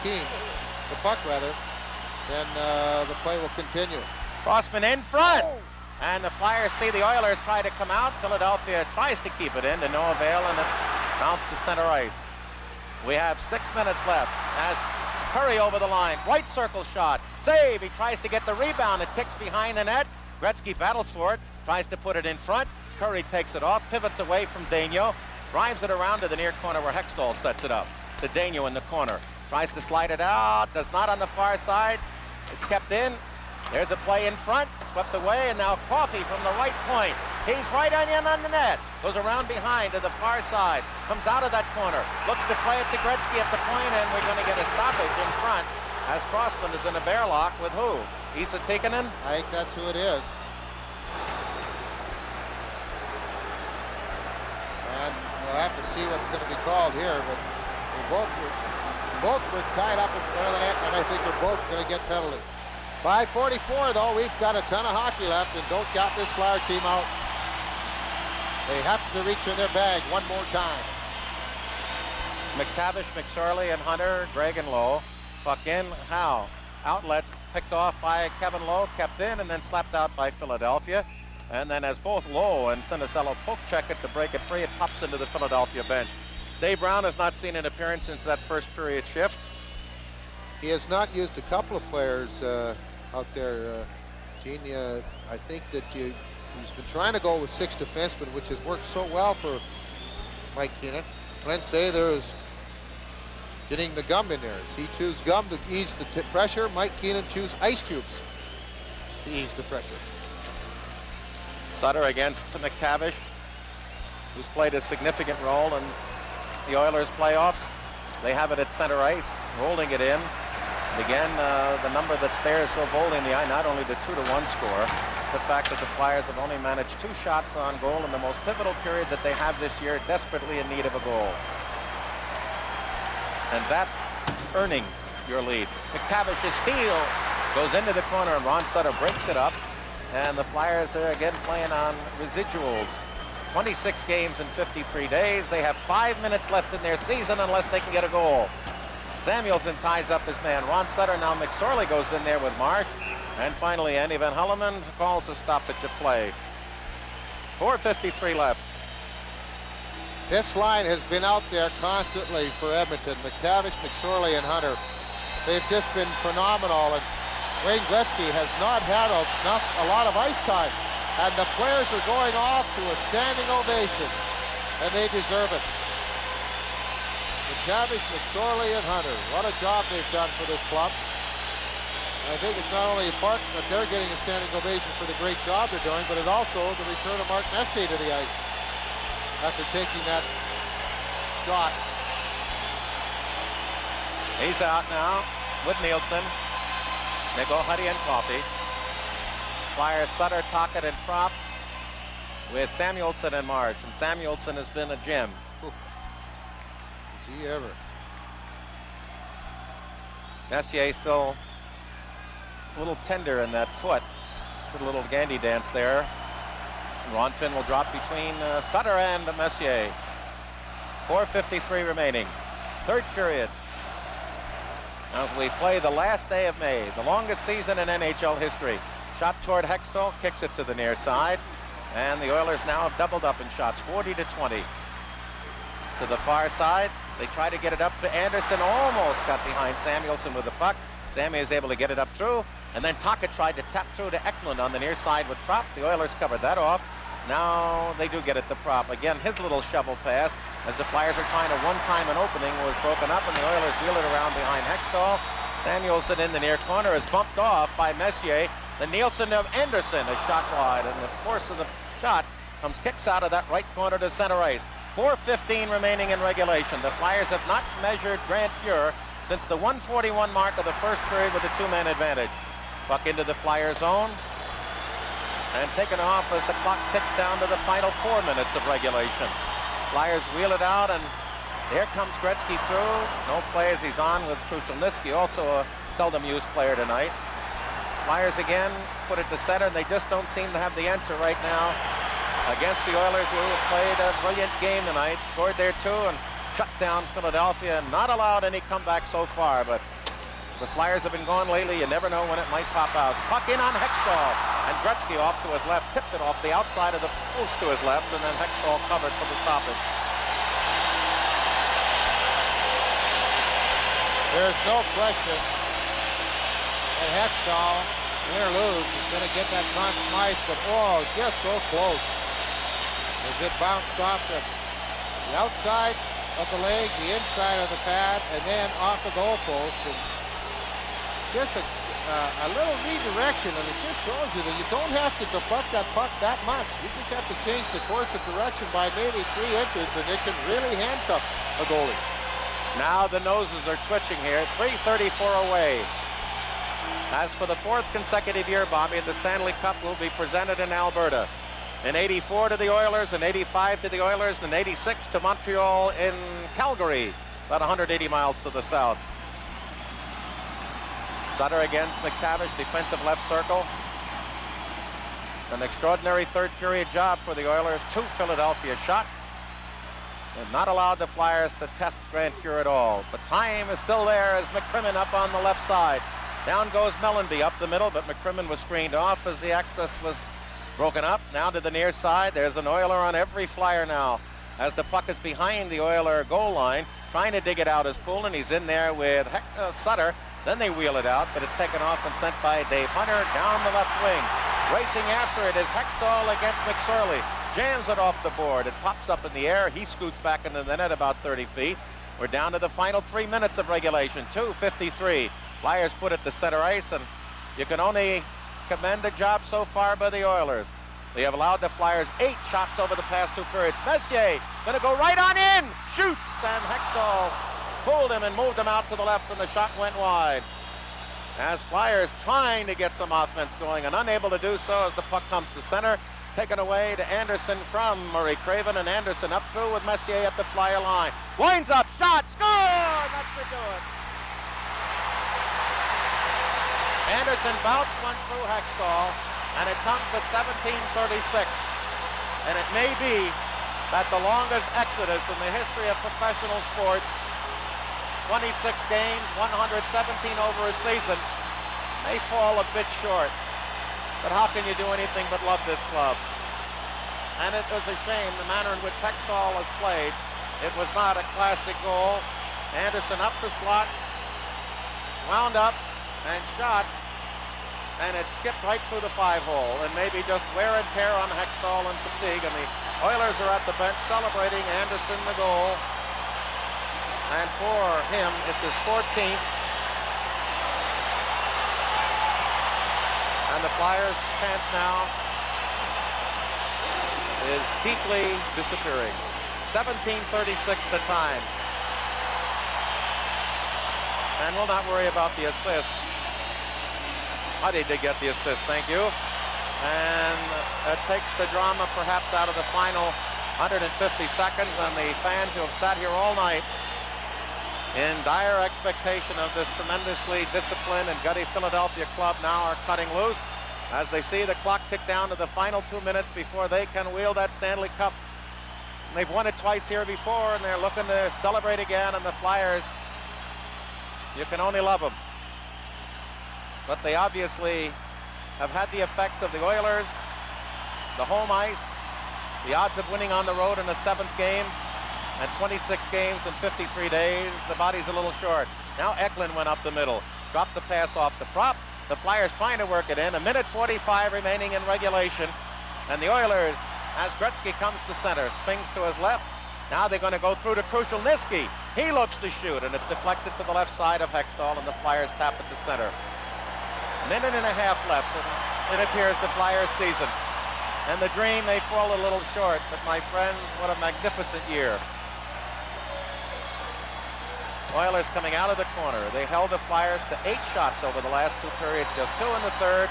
puck rather, then the play will continue. Crossman in front, and the Flyers see the Oilers try to come out. Philadelphia tries to keep it in to no avail, and it's bounced to center ice. We have 6 minutes left as Curry over the line, right circle shot, save. He tries to get the rebound. It kicks behind the net. Gretzky battles for it, tries to put it in front. Curry takes it off, pivots away from Daigneault, drives it around to the near corner where Hextall sets it up. To Daigneault in the corner, tries to slide it out, does not on the far side. It's kept in. There's a play in front, swept away, and now Coffey from the right point. He's right on the net. Goes around behind to the far side. Comes out of that corner. Looks to play it to Gretzky at the point, and we're going to get a stoppage in front as Crossman is in a bear lock with who? Esa Tikkanen? I think that's who it is. And we'll have to see what's going to be called here, but both were tied up in front of the net, and I think we're both going to get penalties. 5:44 though, we've got a ton of hockey left, and don't count this Flyer team out. They have to reach in their bag one more time. McTavish, McSorley, and Hunter, Gregg and Lowe. Puck in, Howe. Outlets picked off by Kevin Lowe, kept in, and then slapped out by Philadelphia. And then as both Lowe and Sinisalo poke check it to break it free, it pops into the Philadelphia bench. Dave Brown has not seen an appearance since that first period shift. He has not used a couple of players out there, Gene. I think that he's been trying to go with 6 defensemen, which has worked so well for Mike Keenan. Glenn Sather is getting the gum in there. He chews gum to ease the pressure. Mike Keenan chews ice cubes to ease the pressure. Sutter against McTavish, who's played a significant role in the Oilers playoffs. They have it at center ice, holding it in. And again, the number that stares so boldly in the eye, not only the 2-1 score, the fact that the Flyers have only managed 2 shots on goal in the most pivotal period that they have this year, desperately in need of a goal. And that's earning your lead. McTavish's steal goes into the corner, and Ron Sutter breaks it up. And the Flyers are again playing on residuals. 26 games in 53 days. They have 5 minutes left in their season unless they can get a goal. Samuelson ties up his man. Ron Sutter, now McSorley goes in there with Marsh. And finally, Andy Van Hulleman calls a stoppage of play. 4:53 left. This line has been out there constantly for Edmonton. McTavish, McSorley, and Hunter. They've just been phenomenal. And Wayne Gretzky has not had a lot of ice time. And the players are going off to a standing ovation. And they deserve it. McTavish, McSorley, and Hunter. What a job they've done for this club. And I think it's not only Park that they're getting a standing ovation for the great job they're doing, but it's also the return of Mark Messier to the ice after taking that shot. He's out now with Nielsen. They go Huddy and Coffey. Flyers Sutter, Tocchet, and Propp with Samuelson and Marsh. And Samuelson has been a gem. Is he ever? Messier still a little tender in that foot. Did a little Gandy dance there. And Ron Finn will drop between Sutter and Messier. 4:53 remaining. Third period. As we play the last day of May, the longest season in NHL history. Shot toward Hextall, kicks it to the near side. And the Oilers now have doubled up in shots, 40-20. To the far side, they try to get it up to Anderson, almost got behind Samuelsson with the puck. Sammy is able to get it up through, and then Taka tried to tap through to Eklund on the near side with Prop. The Oilers covered that off. Now they do get it to Prop. Again, his little shovel pass as the Flyers are trying to one-time an opening was broken up, and the Oilers wheel it around behind Hextall. Samuelsson in the near corner is bumped off by Messier. The Nielsen of Anderson is shot wide, and the force of the shot kicks out of that right corner to center ice. 4:15 remaining in regulation. The Flyers have not measured Grant Fuhr since the 1:41 mark of the first period with a two-man advantage. Puck into the Flyer zone and taken off as the clock ticks down to the final 4 minutes of regulation. Flyers wheel it out, and here comes Gretzky through. No play as he's on with Krushelnyski, also a seldom used player tonight. Flyers again put it to center, and they just don't seem to have the answer right now against the Oilers, who have played a brilliant game tonight. Scored there too and shut down Philadelphia. Not allowed any comeback so far, but the Flyers have been going lately. You never know when it might pop out. Puck in on Hextall, and Gretzky off to his left, tipped it off the outside of the post to his left, and then Hextall covered for the stoppage. There's no question that Hextall, win or lose, is going to get that Conn Smythe, but oh, just so close. As it bounced off the outside of the leg, the inside of the pad, and then off the goalpost. And just a little redirection, and it just shows you that you don't have to deflect that puck that much. You just have to change the course of direction by maybe 3 inches, and it can really handcuff a goalie. Now the noses are twitching here. 3:34 away. As for the 4th consecutive year, Bobby, the Stanley Cup will be presented in Alberta. In 84 to the Oilers, in 85 to the Oilers, and in 86 to Montreal in Calgary, about 180 miles to the south. Sutter against McTavish, defensive left circle. An extraordinary third period job for the Oilers. 2 Philadelphia shots. And not allowed the Flyers to test Grant Fuhr at all. But time is still there as McCrimmon up on the left side. Down goes Mellanby up the middle, but McCrimmon was screened off as the access was broken up. Now to the near side. There's an Oiler on every Flyer now as the puck is behind the Oiler goal line. Trying to dig it out is Poulin. He's in there with Sutter. Then they wheel it out, but it's taken off and sent by Dave Hunter down the left wing. Racing after it is Hextall against McSorley. Jams it off the board. It pops up in the air. He scoots back into the net about 30 feet. We're down to the final 3 minutes of regulation. 2:53. Flyers put it to center ice, and you can only commend the job so far by the Oilers. They have allowed the Flyers 8 shots over the past 2 periods. Messier going to go right on in. Shoots, and Hextall pulled him and moved him out to the left, and the shot went wide. As Flyers trying to get some offense going and unable to do so as the puck comes to center. Taken away to Anderson from Murray Craven, and Anderson up through with Messier at the Flyer line. Winds up, shot, score! That should do it. Anderson bounced one through Hextall, and it comes at 17:36. And it may be that the longest exodus in the history of professional sports, 26 games, 117 over a season, may fall a bit short. But how can you do anything but love this club? And it was a shame the manner in which Hextall has played. It was not a classic goal. Anderson up the slot, wound up and shot, and it skipped right through the 5-hole, and maybe just wear and tear on Hextall and fatigue. And the Oilers are at the bench celebrating Anderson the goal. And for him, it's his 14th. And the Flyers' chance now is deeply disappearing. 17:36 the time. And we'll not worry about the assist. Huddy did get the assist, thank you. And it takes the drama perhaps out of the final 150 seconds, and the fans who have sat here all night in dire expectation of this tremendously disciplined and gutty Philadelphia club now are cutting loose as they see the clock tick down to the final 2 minutes before they can wield that Stanley Cup. They've won it twice here before, and they're looking to celebrate again, and the Flyers, you can only love them. But they obviously have had the effects of the Oilers, the home ice, the odds of winning on the road in a 7th game, and 26 games in 53 days, the body's a little short. Now Eklund went up the middle, dropped the pass off the prop. The Flyers trying to work it in. 1:45 remaining in regulation. And the Oilers, as Gretzky comes to center, swings to his left. Now they're going to go through to Krushelnyski. He looks to shoot, and it's deflected to the left side of Hextall, and the Flyers tap it to center. 1.5 minutes left, and it appears the Flyers season. And the dream may fall a little short, but my friends, what a magnificent year. Oilers coming out of the corner. They held the Flyers to 8 shots over the last 2 periods, just 2 in the third.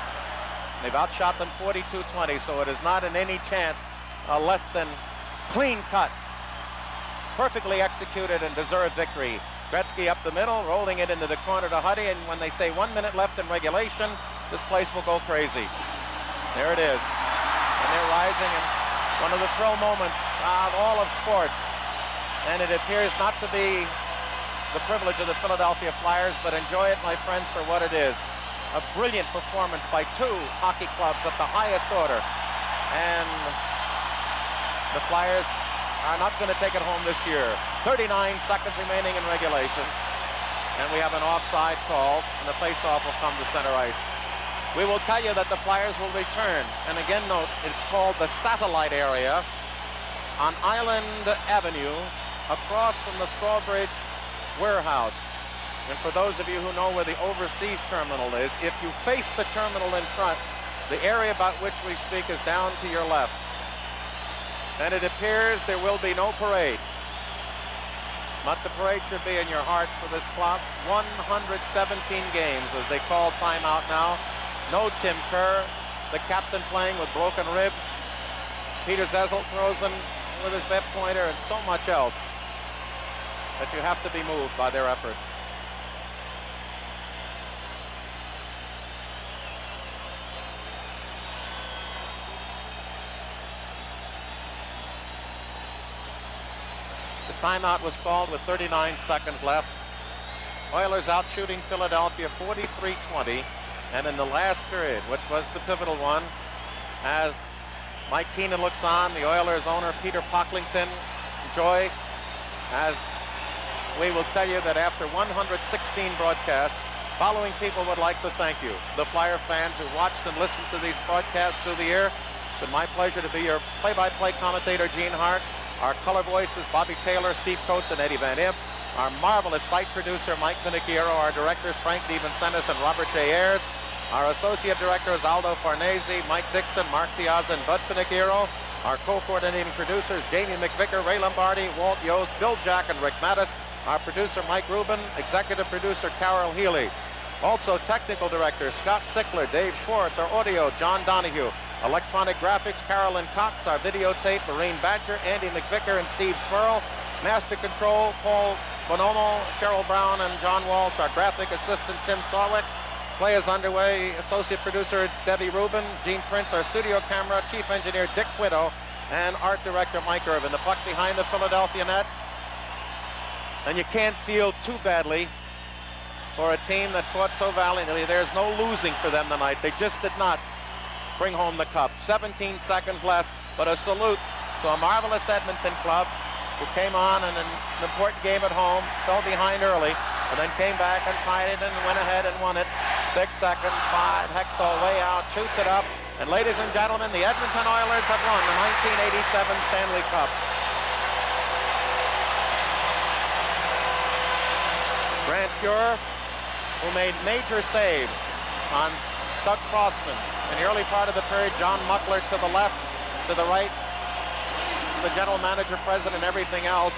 They've outshot them 42-20, so it is not in any chance a less than clean cut. Perfectly executed and deserved victory. Gretzky up the middle, rolling it into the corner to Huddy, and when they say 1 minute left in regulation, this place will go crazy. There it is. And they're rising, and one of the thrill moments of all of sports. And it appears not to be the privilege of the Philadelphia Flyers, but enjoy it, my friends, for what it is. A brilliant performance by 2 hockey clubs at the highest order. And the Flyers are not going to take it home this year. 39 seconds remaining in regulation. And we have an offside call, and the faceoff will come to center ice. We will tell you that the Flyers will return. And again, note, it's called the satellite area on Island Avenue across from the Strawbridge warehouse. And for those of you who know where the overseas terminal is, if you face the terminal in front, the area about which we speak is down to your left. And it appears there will be no parade. But the parade should be in your heart for this club. 117 games as they call timeout now. No Tim Kerr, the captain playing with broken ribs. Peter Zezel throws in with his bet pointer, and so much else that you have to be moved by their efforts. The timeout was called with 39 seconds left. Oilers out shooting Philadelphia 43-20, and in the last period, which was the pivotal one, as Mike Keenan looks on, the Oilers owner Peter Pocklington, joy, as we will tell you that after 116 broadcasts, following people would like to thank you. The Flyer fans who watched and listened to these broadcasts through the year. It's been my pleasure to be your play-by-play commentator, Gene Hart. Our color voices, Bobby Taylor, Steve Coates, and Eddie Van Imp. Our marvelous site producer, Mike Vinicchiaro. Our directors, Frank DiVincentis and Robert J. Ayers. Our associate director is Aldo Farnese, Mike Dixon, Mark Piazza, and Bud Vinicchiaro. Our co-coordinating producers, Jamie McVicker, Ray Lombardi, Walt Yost, Bill Jack, and Rick Mattis. Our producer, Mike Rubin, executive producer, Carol Healy. Also, technical director, Scott Sickler, Dave Schwartz. Our audio, John Donahue. Electronic graphics, Carolyn Cox. Our videotape, Lorraine Badger, Andy McVicker, and Steve Swirl. Master control, Paul Bonomo, Cheryl Brown, and John Walsh. Our graphic assistant, Tim Sawick. Play is underway. Associate producer, Debbie Rubin. Gene Prince, our studio camera. Chief engineer, Dick Quiddo. And art director, Mike Irvin. The puck behind the Philadelphia net. And you can't feel too badly for a team that fought so valiantly. There's no losing for them tonight. They just did not bring home the cup. 17 seconds left, but a salute to a marvelous Edmonton club who came on in an important game at home, fell behind early, and then came back and tied it and went ahead and won it. 6 seconds, 5, Hextall way out, shoots it up, and ladies and gentlemen, the Edmonton Oilers have won the 1987 Stanley Cup. Grant Fuhrer, who made major saves on Doug Crossman. In the early part of the period, John Muckler to the left, to the right, the general manager, president, everything else.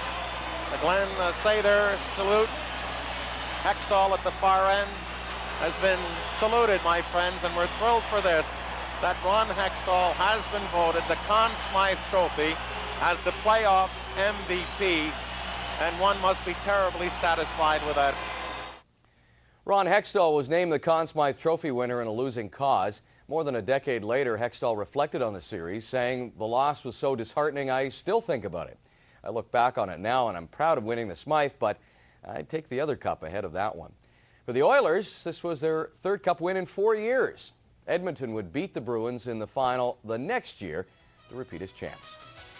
The Glenn Sather salute. Hextall at the far end has been saluted, my friends, and we're thrilled for this, that Ron Hextall has been voted the Conn Smythe Trophy as the playoffs MVP, and one must be terribly satisfied with that. Ron Hextall was named the Conn Smythe Trophy winner in a losing cause. More than a decade later, Hextall reflected on the series, saying, "The loss was so disheartening, I still think about it. I look back on it now, and I'm proud of winning the Smythe, but I'd take the other cup ahead of that one." For the Oilers, this was their third cup win in 4 years. Edmonton would beat the Bruins in the final the next year to repeat as champs.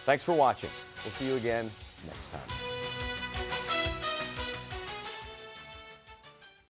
Thanks for watching. We'll see you again next time.